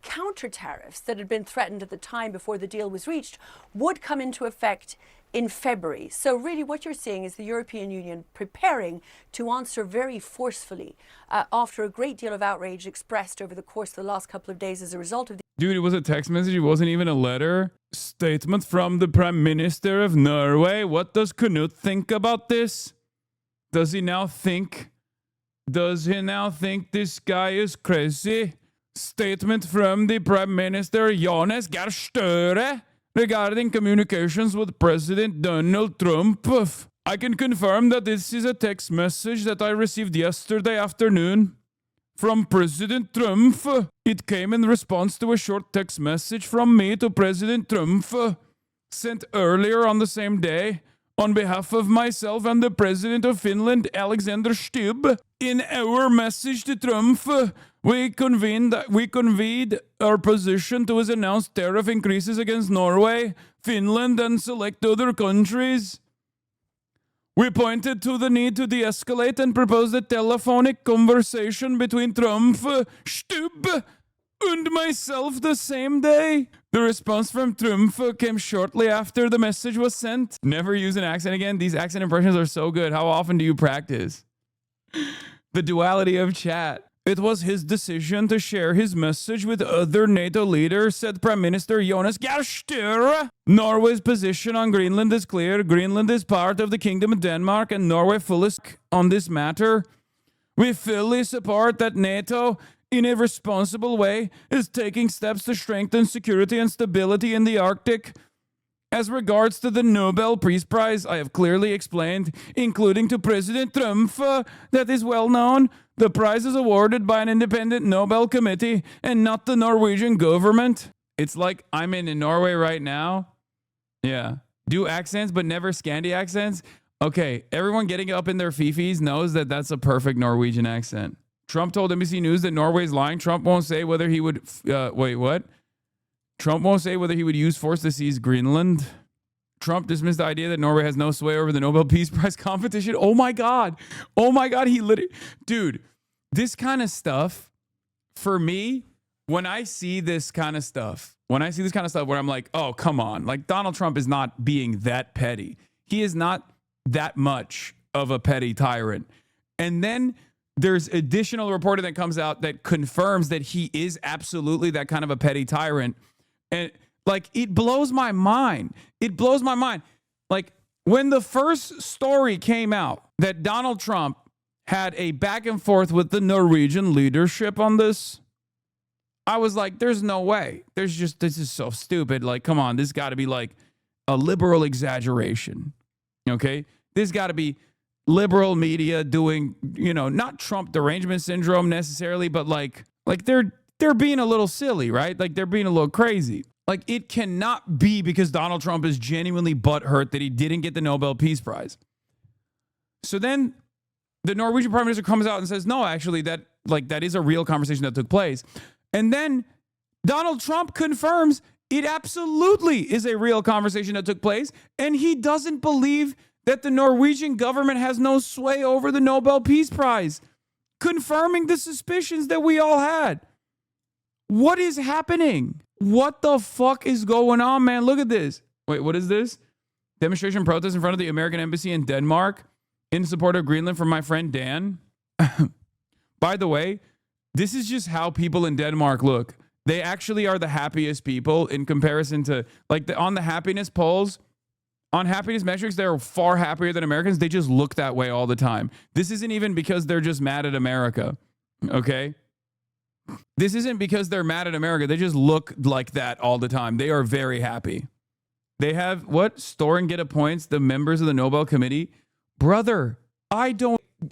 counter tariffs that had been threatened at the time before the deal was reached would come into effect in February. So really what you're seeing is the European Union preparing to answer very forcefully after a great deal of outrage expressed over the course of the last couple of days as a result of the... Dude, it was a text message. It wasn't even a letter. Statement from the Prime Minister of Norway. What does Knut think about this? Does he now think this guy is crazy? Statement from the Prime Minister Jonas Gahr Støre regarding communications with President Donald Trump. I can confirm that this is a text message that I received yesterday afternoon from President Trump. It came in response to a short text message from me to President Trump sent earlier on the same day on behalf of myself and the President of Finland, Alexander Stubb. In our message to Trump, we conveyed our position to his announced tariff increases against Norway, Finland, and select other countries. We pointed to the need to de-escalate and proposed a telephonic conversation between Trump, Stubb, and myself the same day. The response from Trump came shortly after the message was sent. Never use an accent again. These accent impressions are so good. How often do you practice? The duality of chat. It was his decision to share his message with other NATO leaders, said Prime Minister Jonas Gahr Støre. Norway's position on Greenland is clear. Greenland is part of the Kingdom of Denmark, and Norway fully on this matter. We fully support that NATO, in a responsible way, is taking steps to strengthen security and stability in the Arctic. As regards to the Nobel Peace Prize, I have clearly explained, including to President Trump, that is well known. The prize is awarded by an independent Nobel committee and not the Norwegian government. It's like I'm in Norway right now. Yeah. Do accents, but never Scandi accents. Okay, everyone getting up in their fifis knows that that's a perfect Norwegian accent. Trump told NBC News that Norway's lying. Trump won't say whether he would... wait, what? Trump won't say whether he would use force to seize Greenland. Trump dismissed the idea that Norway has no sway over the Nobel Peace Prize competition. Oh my God. Oh my God. He literally... Dude, this kind of stuff, for me, when I see this kind of stuff where I'm like, oh, come on. Like, Donald Trump is not being that petty. He is not that much of a petty tyrant. And then there's additional reporting that comes out that confirms that he is absolutely that kind of a petty tyrant. And like, it blows my mind. It blows my mind. Like, when the first story came out that Donald Trump had a back and forth with the Norwegian leadership on this, I was like, there's no way. This is so stupid. Like, come on, this got to be like a liberal exaggeration. Okay? This got to be liberal media doing, not Trump derangement syndrome necessarily, but like they're being a little silly, right? Like, they're being a little crazy. Like, it cannot be because Donald Trump is genuinely butthurt that he didn't get the Nobel Peace Prize. So then the Norwegian Prime Minister comes out and says, no, actually, that is a real conversation that took place. And then Donald Trump confirms it absolutely is a real conversation that took place, and he doesn't believe that the Norwegian government has no sway over the Nobel Peace Prize, confirming the suspicions that we all had. What is happening? What the fuck is going on, man? Look at this. Wait, what is this? Demonstration protest in front of the American embassy in Denmark in support of Greenland from my friend Dan. By the way, this is just how people in Denmark look. They actually are the happiest people in comparison to, like, on the happiness polls, on happiness metrics, they're far happier than Americans. They just look that way all the time. This isn't even because they're just mad at America, okay? This isn't because they're mad at America. They just look like that all the time. They are very happy. They have, what? Store and get points, the members of the Nobel Committee. Brother,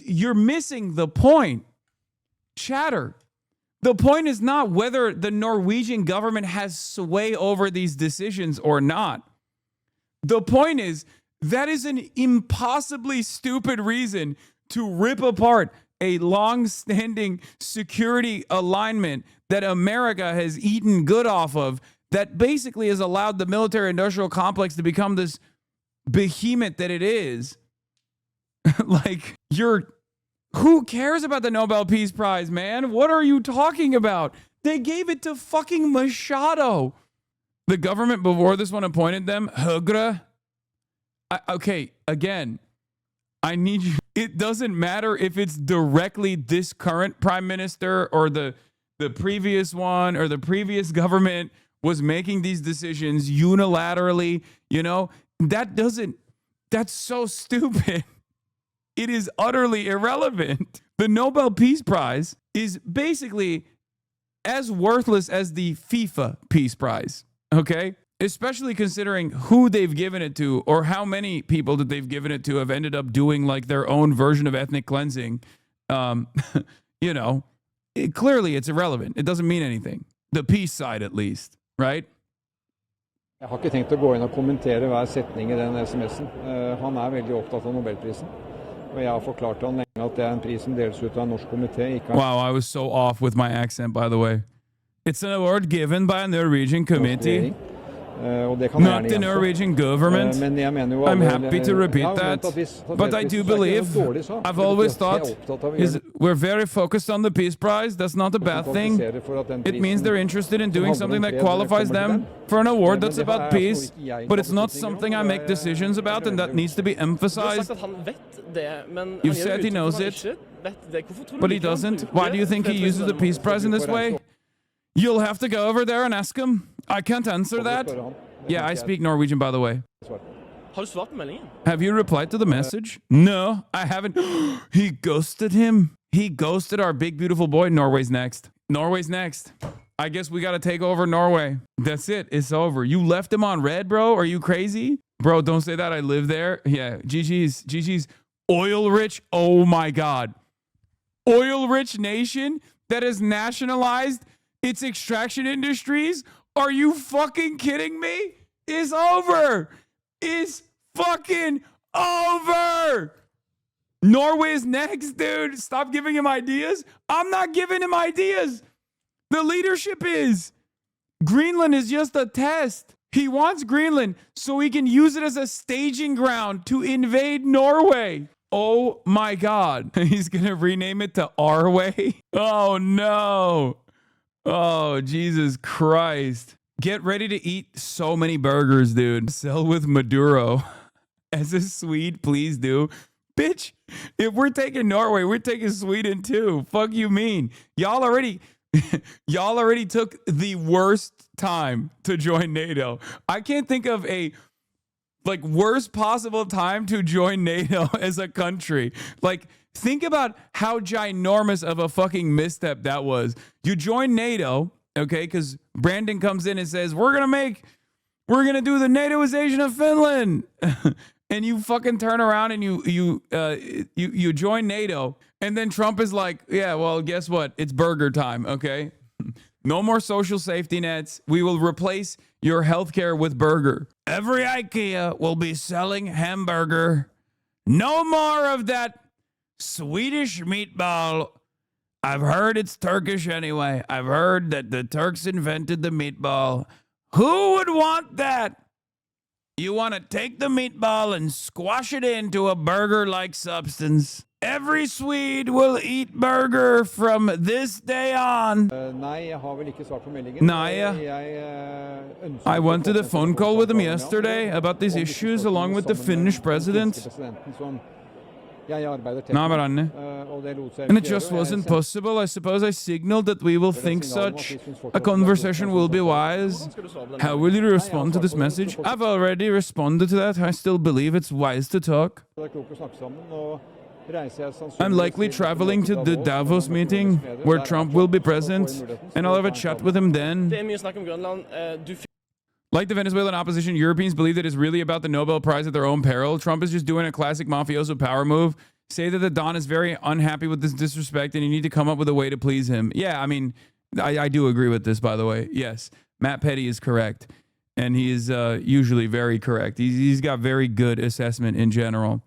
you're missing the point. Chatter. The point is not whether the Norwegian government has sway over these decisions or not. The point is, that is an impossibly stupid reason to rip apart a long-standing security alignment that America has eaten good off of, that basically has allowed the military-industrial complex to become this behemoth that it is. Like, who cares about the Nobel Peace Prize, man? What are you talking about? They gave it to fucking Machado. The government before this one appointed them, Høyre. Okay, again, I need you. It doesn't matter if it's directly this current prime minister or the previous one or the previous government was making these decisions unilaterally, that's so stupid. It is utterly irrelevant. The Nobel Peace Prize is basically as worthless as the FIFA Peace Prize, okay? Especially considering who they've given it to or how many people that they've given it to have ended up doing like their own version of ethnic cleansing. Clearly it's irrelevant. It doesn't mean anything. The peace side, at least, right? Jeg har ikke tenkt å gå inn og kommentere hver setning I den SMS-en. Han veldig opptatt av Nobelprisen. Og jeg har forklart han lenge at det en pris som deles ut av en norsk komité. Wow, I was so off with my accent, by the way. It's an award given by a Norwegian committee. Og det kan jeg Not gjerne the gjenta. Norwegian government. Men jeg mener jo I'm alle- happy to repeat Ja, that. men hvis- But I do hvis det er ikke believe, noe dårlig sak. I've Det betyr always at jeg er thought, opptatt av å gjøre we're very focused on the peace prize. That's not a bad thing. kvalifiserer for at den It means prisen they're interested in som doing handler om something that fred qualifies kommer til them dem. for an award Men that's det her about er peace. noe jeg But it's not beslutninger something I om, make og decisions about, and that needs to be Du har emphasized. sagt at han vet det, men You've han gir said he uttrykk knows for at it, han ikke vet det. Hvorfor tror du but he ikke han doesn't. bruker Why do you think he fredsprisen uses på the den peace måten? prize in this way? You'll have to go over there and ask him. I can't answer that. Yeah, I speak Norwegian, by the way. Har du svart på meldingen? Have you replied to the message? No, I haven't. He ghosted him. He ghosted our big, beautiful boy. Norway's next. Norway's next. I guess we got to take over Norway. That's it. It's over. You left him on red, bro? Are you crazy? Bro, don't say that. I live there. Yeah, GG's oil rich. Oh my God. Oil rich nation that has nationalized its extraction industries. Are you fucking kidding me? Is over. Is fucking over. Norway's next, dude. Stop giving him ideas. I'm not giving him ideas. The leadership is. Greenland is just a test. He wants Greenland so he can use it as a staging ground to invade Norway. Oh my God. He's going to rename it to Our Way. Oh no. Oh, Jesus Christ. Get ready to eat so many burgers, dude. Sell with Maduro. As a Swede, please do. Bitch, if we're taking Norway, we're taking Sweden too. Fuck you mean? Y'all already took the worst time to join NATO. I can't think of a worst possible time to join NATO as a country. Like, think about how ginormous of a fucking misstep that was. You join NATO, okay, because Brandon comes in and says, we're gonna do the NATOization of Finland. And you fucking turn around and you join NATO, and then Trump is like, yeah, well, guess what? It's burger time, okay? No more social safety nets. We will replace your healthcare with burger. Every IKEA will be selling hamburger. No more of that Swedish meatball. I've heard it's Turkish anyway. I've heard that the Turks invented the meatball. Who would want that? You want to take the meatball and squash it into a burger-like substance. Every Swede will eat burger from this day on. Nei, jeg har vel ikke svart på meldingen. Nei, I went to the phone call with him yesterday about these issues along with the Finnish president. And it just wasn't possible. I suppose I signaled that we will think such. A conversation will be wise. How will you respond to this message? I've already responded to that. I still believe it's wise to talk. I'm likely traveling to the Davos meeting where Trump will be present, and I'll have a chat with him then. Det mye snakk om Grønland. Like the Venezuelan opposition, Europeans believe that it's really about the Nobel Prize at their own peril. Trump is just doing a classic mafioso power move. Say that the Don is very unhappy with this disrespect and you need to come up with a way to please him. Yeah, I mean, I do agree with this, by the way. Yes, Matt Petty is correct. And he is usually very correct. He's got very good assessment in general.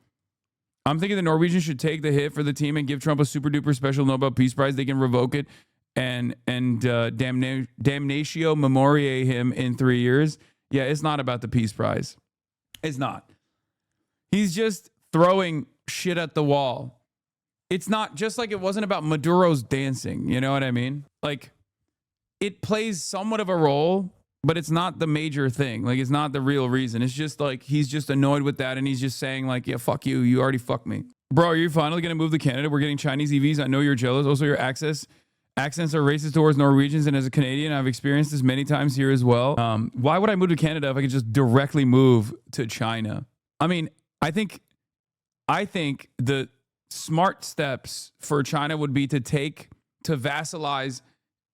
I'm thinking the Norwegians should take the hit for the team and give Trump a super duper special Nobel Peace Prize. They can revoke it and damnatio memoriae him in 3 years. Yeah, it's not about the Peace Prize. It's not. He's just throwing shit at the wall. It's not just like it wasn't about Maduro's dancing. You know what I mean? Like, it plays somewhat of a role, but it's not the major thing. Like, it's not the real reason. It's just like he's just annoyed with that and he's just saying like, yeah, fuck you. You already fucked me. Bro, are you finally going to move to Canada? We're getting Chinese EVs. I know you're jealous. Also, your accents are racist towards Norwegians, and as a Canadian, I've experienced this many times here as well. Why would I move to Canada if I could just directly move to China? I mean, I think the smart steps for China would be to vassalize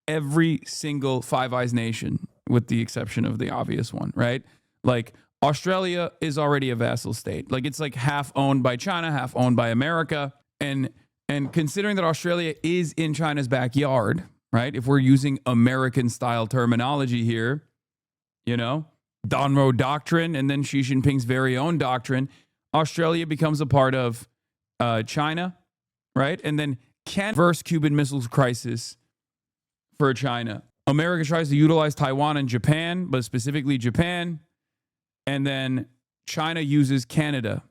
every single Five Eyes nation, with the exception of the obvious one, right? Like, Australia is already a vassal state. Like, it's like half owned by China, half owned by America, and considering that Australia is in China's backyard, right? If we're using American-style terminology here, you know, Donro Doctrine and then Xi Jinping's very own doctrine, Australia becomes a part of China, right? And then Hasanverse Cuban Missiles Crisis for China. America tries to utilize Taiwan and Japan, but specifically Japan. And then China uses Canada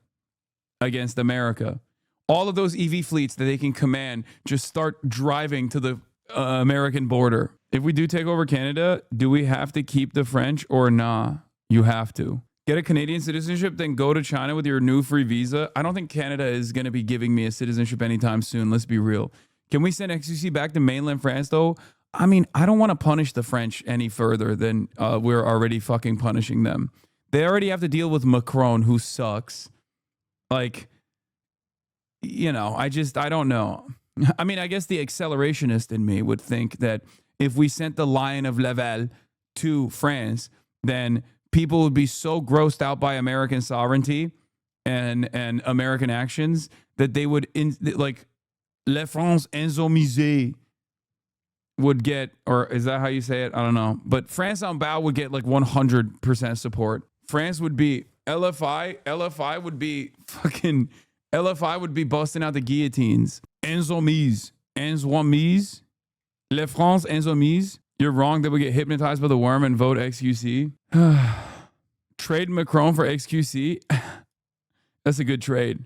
against America. All of those EV fleets that they can command just start driving to the American border. If we do take over Canada, do we have to keep the French or nah? You have to. Get a Canadian citizenship, then go to China with your new free visa. I don't think Canada is going to be giving me a citizenship anytime soon. Let's be real. Can we send XQC back to mainland France, though? I mean, I don't want to punish the French any further than we're already fucking punishing them. They already have to deal with Macron, who sucks. Like, you know, I don't know. I mean, I guess the accelerationist in me would think that if we sent the Lion of Laval to France, then people would be so grossed out by American sovereignty and American actions that they would, like, La France Insoumise would get, or is that how you say it? I don't know. But France en bas would get like 100% support. France would be, LFI would be fucking, LFI would be busting out the guillotines. Insoumise. La France Insoumise. You're wrong that we get hypnotized by the worm and vote XQC. Trade Macron for XQC. That's a good trade.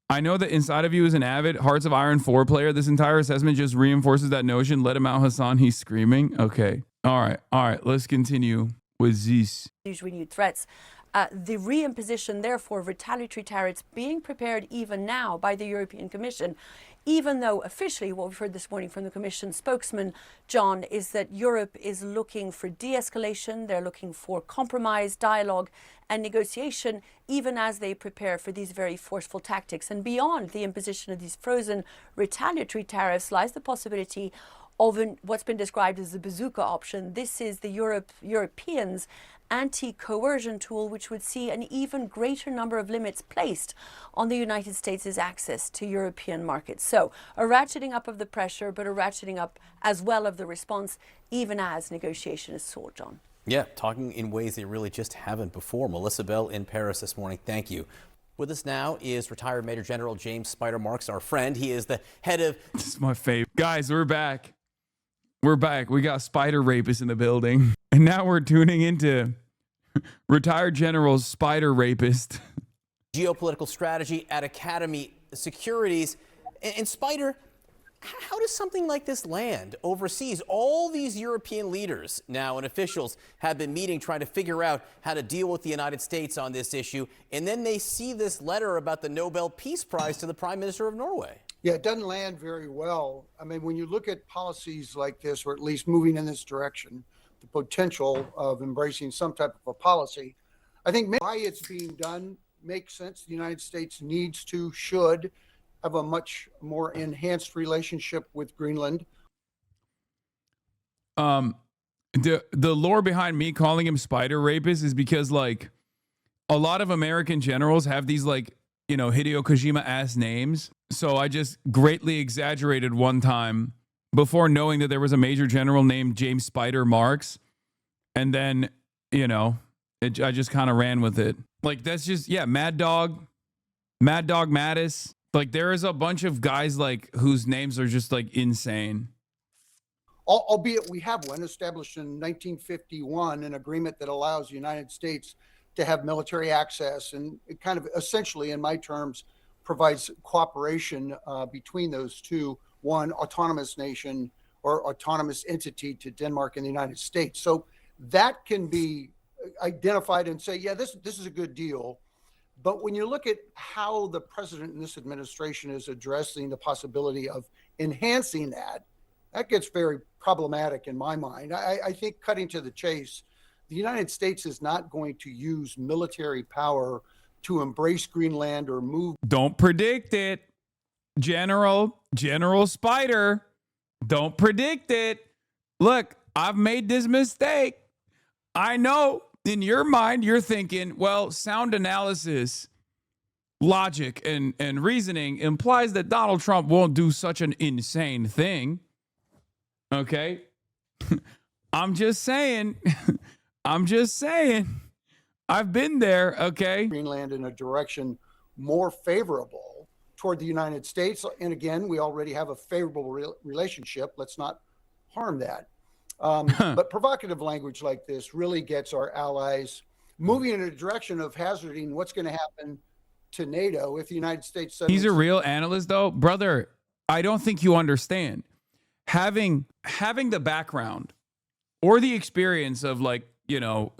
I know that inside of you is an avid Hearts of Iron 4 player. This entire assessment just reinforces that notion. Let him out, Hasan. He's screaming. Okay. All right. Let's continue with this. These renewed threats. The reimposition, therefore, of retaliatory tariffs being prepared even now by the European Commission, even though officially what we've heard this morning from the Commission spokesman, John, is that Europe is looking for de-escalation. They're looking for compromise, dialogue and negotiation, even as they prepare for these very forceful tactics. And beyond the imposition of these frozen retaliatory tariffs lies the possibility of what's been described as the bazooka option. This is the Europeans' anti-coercion tool, which would see an even greater number of limits placed on the United States' access to European markets. So a ratcheting up of the pressure, but a ratcheting up as well of the response, even as negotiation is sought, John. Yeah, talking in ways they really just haven't before. Melissa Bell in Paris this morning. Thank you. With us now is retired Major General James Spider Marks, our friend. He is the head of... This is my favorite. Guys, we're back. We're back. We got spider rapists in the building. And now we're tuning into retired general's spider rapist. Geopolitical strategy at Academy Securities. And Spider, how does something like this land overseas? All these European leaders now and officials have been meeting, trying to figure out how to deal with the United States on this issue. And then they see this letter about the Nobel Peace Prize to the Prime Minister of Norway. Yeah, it doesn't land very well. I mean, when you look at policies like this, or at least moving in this direction, the potential of embracing some type of a policy, I think why it's being done makes sense. The United States should have a much more enhanced relationship with Greenland. The lore behind me calling him spider rapist is because, like, a lot of American generals have these, like, you know, Hideo Kojima ass names. So I just greatly exaggerated one time before knowing that there was a major general named James Spider Marks. And then, you know, I just kind of ran with it. Like, that's just, yeah, Mad Dog Mattis. Like, there is a bunch of guys, like, whose names are just, like, insane. Albeit we have one established in 1951, an agreement that allows the United States to have military access, and it kind of essentially, in my terms, provides cooperation between those two, one autonomous nation or autonomous entity to Denmark and the United States. So that can be identified and say, yeah, this is a good deal. But when you look at how the president in this administration is addressing the possibility of enhancing that gets very problematic in my mind. I think, cutting to the chase, the United States is not going to use military power to embrace Greenland or move. Don't predict it, General Spider. Don't predict it. Look, I've made this mistake. I know in your mind you're thinking, well, sound analysis, logic, and reasoning implies that Donald Trump won't do such an insane thing. Okay? I'm just saying. I've been there, okay? Greenland in a direction more favorable toward the United States. And again, we already have a favorable relationship. Let's not harm that. But provocative language like this really gets our allies moving in a direction of hazarding what's going to happen to NATO if the United States suddenly... He's a real analyst, though. Brother, I don't think you understand. Having the background or the experience of, like, you know,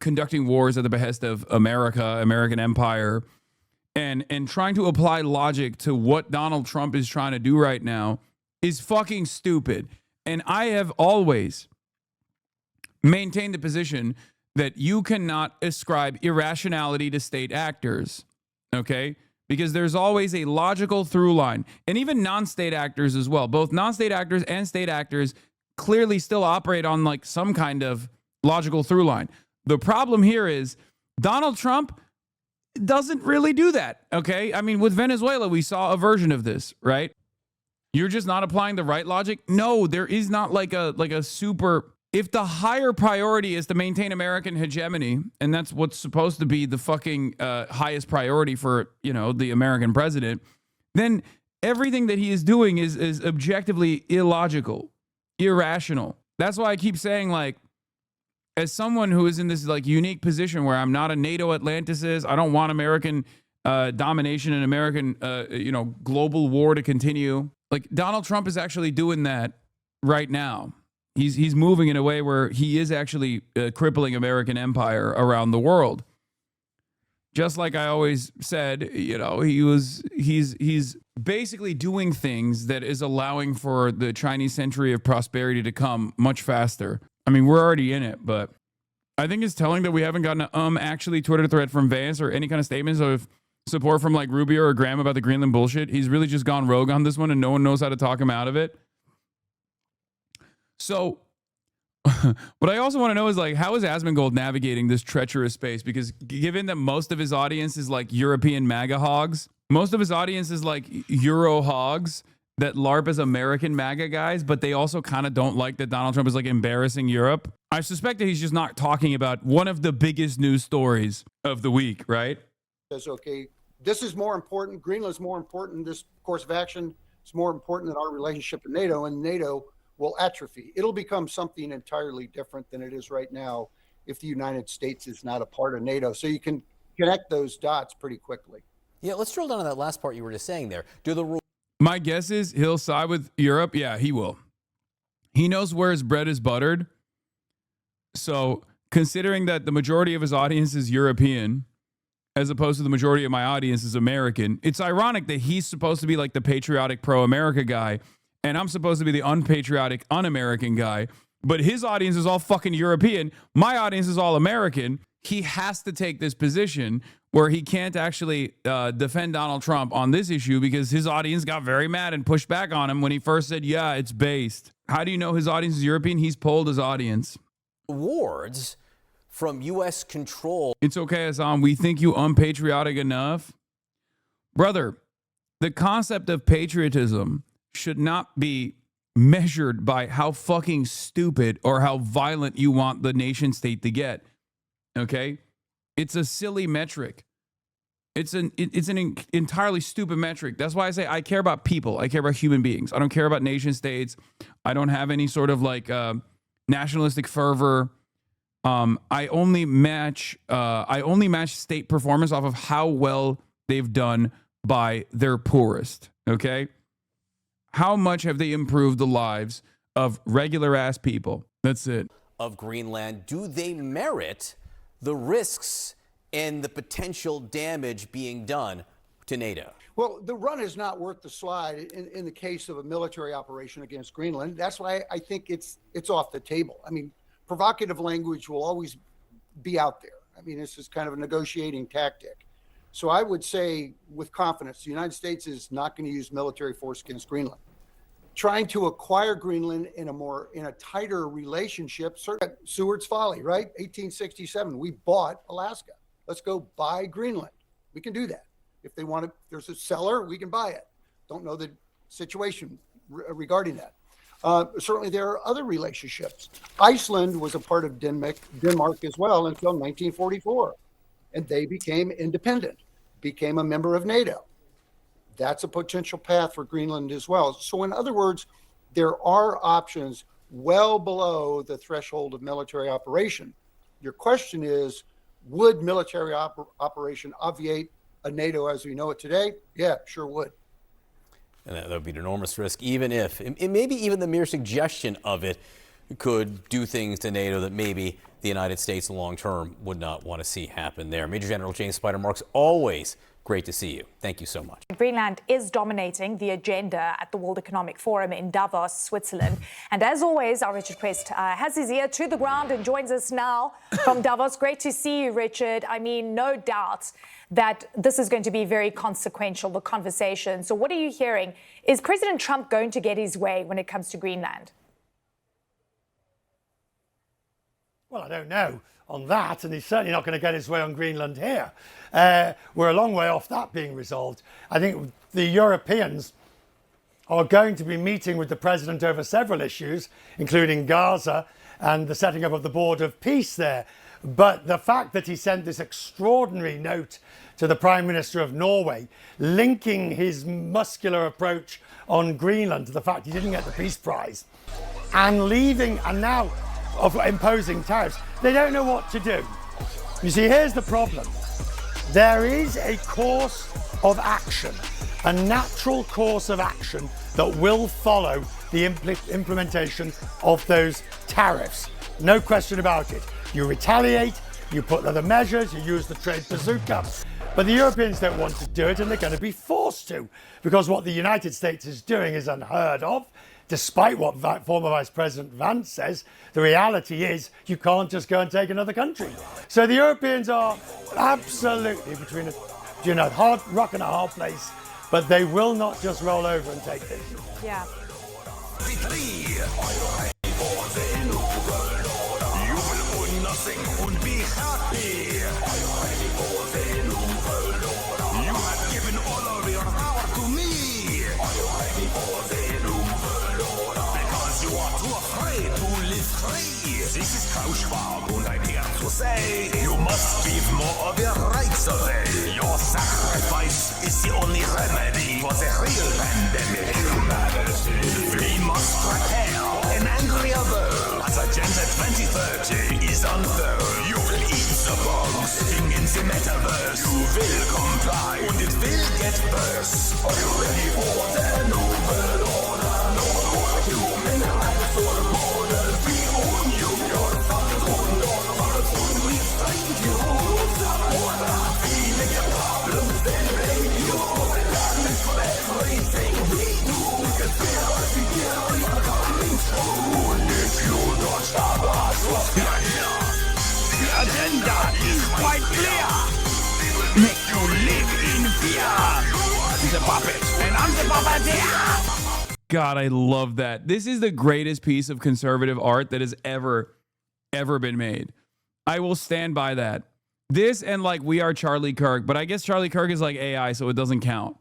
conducting wars at the behest of America, American empire, and trying to apply logic to what Donald Trump is trying to do right now is fucking stupid. And I have always maintained the position that you cannot ascribe irrationality to state actors, okay? Because there's always a logical through line. And even non-state actors as well. Both non-state actors and state actors clearly still operate on, like, some kind of logical through line. The problem here is Donald Trump doesn't really do that, okay? I mean, with Venezuela, we saw a version of this, right? You're just not applying the right logic? No, there is not like a super... If the higher priority is to maintain American hegemony, and that's what's supposed to be the fucking highest priority for, you know, the American president, then everything that he is doing is objectively illogical, irrational. That's why I keep saying, like, as someone who is in this, like, unique position where I'm not a NATO Atlanticist, I don't want American domination and American, you know, global war to continue. Like, Donald Trump is actually doing that right now. He's moving in a way where he is actually crippling American empire around the world. Just like I always said, you know, he's basically doing things that is allowing for the Chinese century of prosperity to come much faster. I mean, we're already in it, but I think it's telling that we haven't gotten a actually Twitter thread from Vance or any kind of statements of support from, like, Rubio or Graham about the Greenland bullshit. He's really just gone rogue on this one, and no one knows how to talk him out of it. So what I also want to know is, like, how is Asmongold navigating this treacherous space? Because given that most of his audience is, like, European MAGA hogs, most of his audience is, like, Euro hogs that LARP as American MAGA guys, but they also kind of don't like that Donald Trump is, like, embarrassing Europe. I suspect that he's just not talking about one of the biggest news stories of the week, right? Says, okay, this is more important. Greenland's more important. This course of action is more important than our relationship to NATO, and NATO will atrophy. It'll become something entirely different than it is right now if the United States is not a part of NATO. So you can connect those dots pretty quickly. Yeah, let's drill down on that last part you were just saying there. Do the rules... My guess is he'll side with Europe. Yeah, he will. He knows where his bread is buttered. So considering that the majority of his audience is European, as opposed to the majority of my audience is American, it's ironic that he's supposed to be, like, the patriotic pro-America guy, and I'm supposed to be the unpatriotic, un-American guy, but his audience is all fucking European. My audience is all American. He has to take this position where he can't actually defend Donald Trump on this issue because his audience got very mad and pushed back on him when he first said, yeah, it's based. How do you know his audience is European? He's polled his audience. Awards from U.S. control. It's okay, Hasan. We think you unpatriotic enough. Brother, the concept of patriotism should not be measured by how fucking stupid or how violent you want the nation state to get. Okay? It's a silly metric. It's an entirely stupid metric. That's why I say I care about people. I care about human beings. I don't care about nation states. I don't have any sort of, like, nationalistic fervor. I only match state performance off of how well they've done by their poorest. Okay? How much have they improved the lives of regular ass people? That's it. Of Greenland, do they merit the risks and the potential damage being done to NATO? Well, the run is not worth the slide in the case of a military operation against Greenland. That's why I think it's off the table. I mean, provocative language will always be out there. I mean, this is kind of a negotiating tactic. So I would say with confidence, the United States is not going to use military force against Greenland. Trying to acquire Greenland in a tighter relationship, Seward's Folly, right? 1867, we bought Alaska. Let's go buy Greenland. We can do that. If they want to, there's a seller, we can buy it. Don't know the situation regarding that. Certainly there are other relationships. Iceland was a part of Denmark as well until 1944. And they became independent, became a member of NATO. That's a potential path for Greenland as well. So in other words, there are options well below the threshold of military operation. Your question is, would military operation obviate a NATO as we know it today? Yeah, sure would. And that would be an enormous risk, even if, and maybe even the mere suggestion of it could do things to NATO that maybe the United States long term would not want to see happen there. Major General James Spider-Marks, always great to see you. Thank you so much. Greenland is dominating the agenda at the World Economic Forum in Davos, Switzerland. And as always, our Richard Prest has his ear to the ground and joins us now from Davos. Great to see you, Richard. I mean, no doubt that this is going to be very consequential, the conversation. So what are you hearing? Is President Trump going to get his way when it comes to Greenland? Well, I don't know on that, and he's certainly not going to get his way on Greenland here. We're a long way off that being resolved. I think the Europeans are going to be meeting with the president over several issues, including Gaza and the setting up of the Board of Peace there. But the fact that he sent this extraordinary note to the Prime Minister of Norway, linking his muscular approach on Greenland to the fact he didn't get the Peace Prize, and leaving, and now of imposing tariffs, they don't know what to do. You see, here's the problem. There is a course of action, a natural course of action that will follow the implementation of those tariffs. No question about it. You retaliate, you put other measures, you use the trade bazooka. But the Europeans don't want to do it, and they're going to be forced to, because what the United States is doing is unheard of. Despite what former Vice President Vance says, the reality is you can't just go and take another country. So the Europeans are absolutely between a hard rock and a hard place, but they will not just roll over and take this. Yeah. This is how Schwab and I'm here to say you must give more of your rights away. Your sacrifice is the only remedy for the real pandemic. We must prepare for an angrier world as Agenda 2030 is unfurled. You will eat the bugs living in the metaverse. You will comply and it will get worse. Are you ready for the new world order? No more human rights for the border. We own you. The agenda is quite clear. Make you live in fear. The puppet, and I'm the puppeteer. God, I love that. This is the greatest piece of conservative art that has ever been made. I will stand by that. This and like We Are Charlie Kirk, but I guess Charlie Kirk is like AI, so it doesn't count.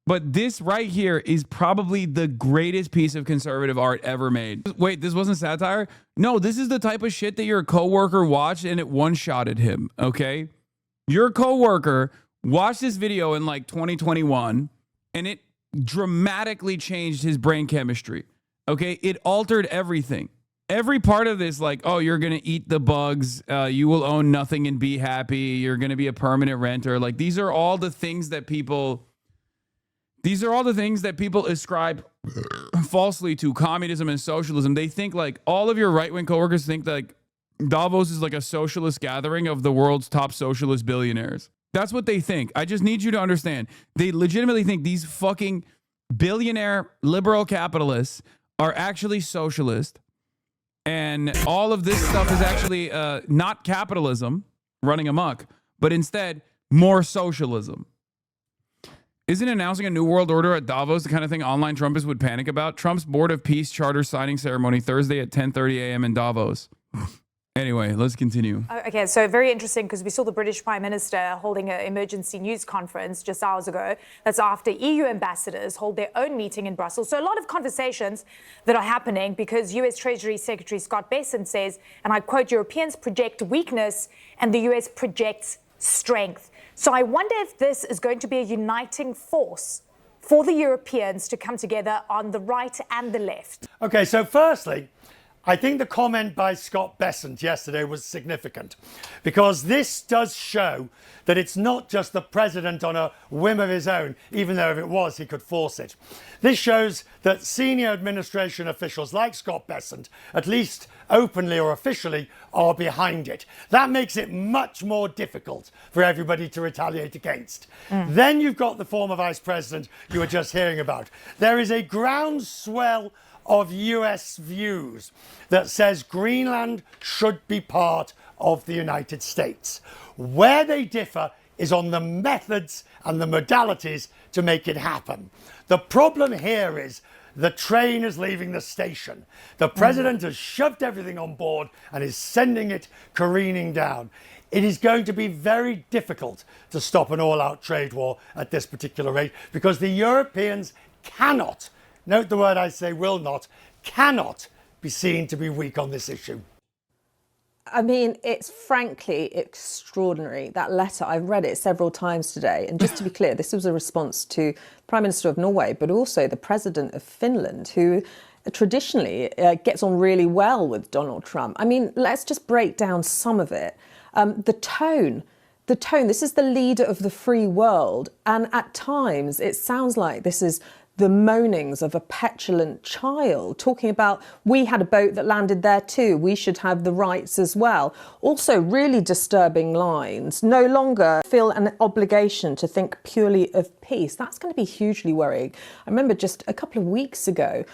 But this right here is probably the greatest piece of conservative art ever made. Wait, this wasn't satire? No, this is the type of shit that your coworker watched and it one-shotted him, okay? Your coworker watched this video in like 2021 and it dramatically changed his brain chemistry, okay? It altered everything. Every part of this, like, oh, you're going to eat the bugs, you will own nothing and be happy, you're going to be a permanent renter. Like, these are all the things that people ascribe falsely to communism and socialism. They think like all of your right-wing coworkers think like Davos is like a socialist gathering of the world's top socialist billionaires. That's what they think. I just need you to understand. They legitimately think these fucking billionaire liberal capitalists are actually socialist. And all of this stuff is actually not capitalism running amok, but instead more socialism. Isn't announcing a new world order at Davos the kind of thing online Trumpists would panic about? Trump's Board of Peace Charter signing ceremony Thursday at 10:30 a.m. in Davos. Anyway, let's continue. Okay, so very interesting because we saw the British Prime Minister holding an emergency news conference just hours ago. That's after EU ambassadors hold their own meeting in Brussels. So a lot of conversations that are happening because US Treasury Secretary Scott Bessent says, and I quote, Europeans project weakness and the US projects strength. So I wonder if this is going to be a uniting force for the Europeans to come together on the right and the left? Okay, so firstly, I think the comment by Scott Bessent yesterday was significant because this does show that it's not just the president on a whim of his own, even though if it was, he could force it. This shows that senior administration officials like Scott Bessent, at least openly or officially, are behind it. That makes it much more difficult for everybody to retaliate against. Then you've got the former vice president you were just hearing about. There is a groundswell of US views that says Greenland should be part of the United States. Where they differ is on the methods and the modalities to make it happen. The problem here is the train is leaving the station. The president has shoved everything on board and is sending it careening down. It is going to be very difficult to stop an all-out trade war at this particular rate because the Europeans cannot, note the word I say will not, cannot be seen to be weak on this issue. I mean, it's frankly extraordinary, that letter. I've read it several times today. And just to be clear, this was a response to Prime Minister of Norway, but also the President of Finland, who traditionally gets on really well with Donald Trump. I mean, let's just break down some of it. The tone, this is the leader of the free world. And at times, it sounds like this is the moanings of a petulant child, talking about, we had a boat that landed there too, we should have the rights as well. Also really disturbing lines, no longer feel an obligation to think purely of peace. That's going to be hugely worrying. I remember just a couple of weeks ago,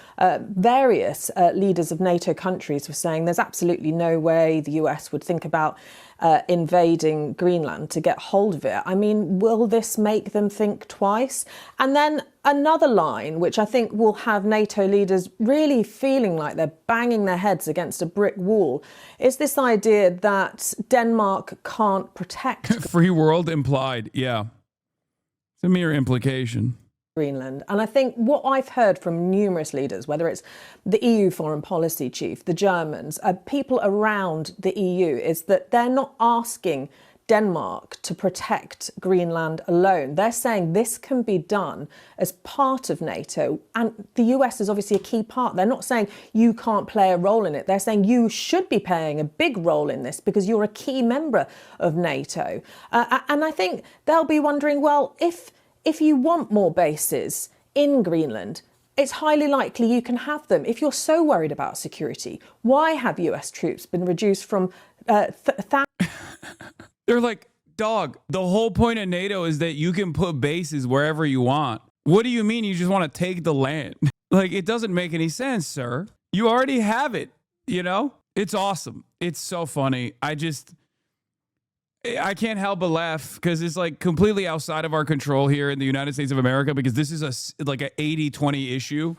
various leaders of NATO countries were saying there's absolutely no way the US would think about invading Greenland to get hold of it. I mean, will this make them think twice? And then another line, which I think will have NATO leaders really feeling like they're banging their heads against a brick wall, is this idea that Denmark can't protect free world implied. Yeah. It's a mere implication. Greenland. And I think what I've heard from numerous leaders, whether it's the EU foreign policy chief, the Germans, people around the EU, is that they're not asking Denmark to protect Greenland alone. They're saying this can be done as part of NATO. And the US is obviously a key part. They're not saying you can't play a role in it. They're saying you should be playing a big role in this because you're a key member of NATO. And I think they'll be wondering, well, if you want more bases in Greenland, it's highly likely you can have them. If you're so worried about security, why have US troops been reduced from They're like, dog, the whole point of NATO is that you can put bases wherever you want. What do you mean you just want to take the land? Like, it doesn't make any sense, sir. You already have it, you know? It's awesome. It's so funny. I can't help but laugh because it's like completely outside of our control here in the United States of America, because this is like an 80-20 issue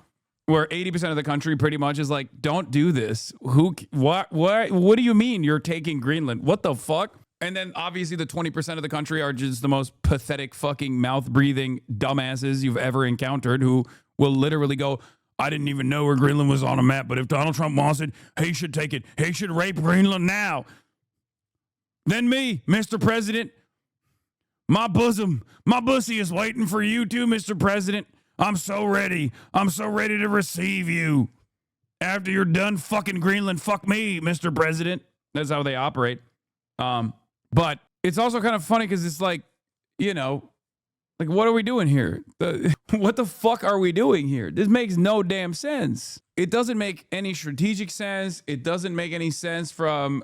where 80% of the country pretty much is like, don't do this. What do you mean you're taking Greenland? What the fuck? And then obviously the 20% of the country are just the most pathetic fucking mouth-breathing dumbasses you've ever encountered who will literally go, I didn't even know where Greenland was on a map, but if Donald Trump wants it, he should take it. He should rape Greenland now. Then me, Mr. President, my bussy is waiting for you too, Mr. President. I'm so ready. I'm so ready to receive you. After you're done fucking Greenland, fuck me, Mr. President. That's how they operate. But it's also kind of funny because it's like, you know, like, what are we doing here? What the fuck are we doing here? This makes no damn sense. It doesn't make any strategic sense. It doesn't make any sense from,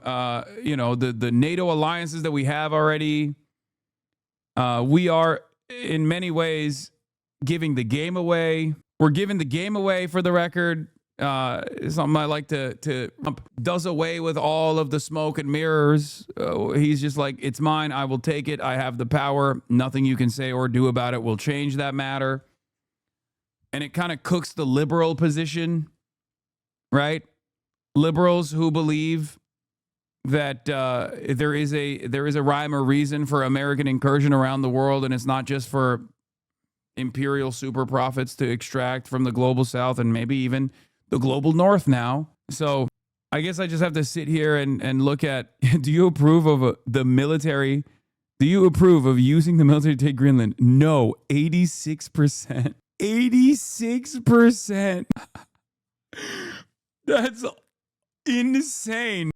you know, the NATO alliances that we have already. We are, in many ways, giving the game away. We're giving the game away, for the record. Something I like to Trump does away with all of the smoke and mirrors. He's just like, it's mine. I will take it. I have the power. Nothing you can say or do about it will change that matter. And it kind of cooks the liberal position, right? Liberals who believe that there is a rhyme or reason for American incursion around the world, and it's not just for imperial super profits to extract from the global south and maybe even the global north now. So I guess I just have to sit here and look at, do you approve of the military? Do you approve of using the military to take Greenland? No, 86%. 86%. That's insane.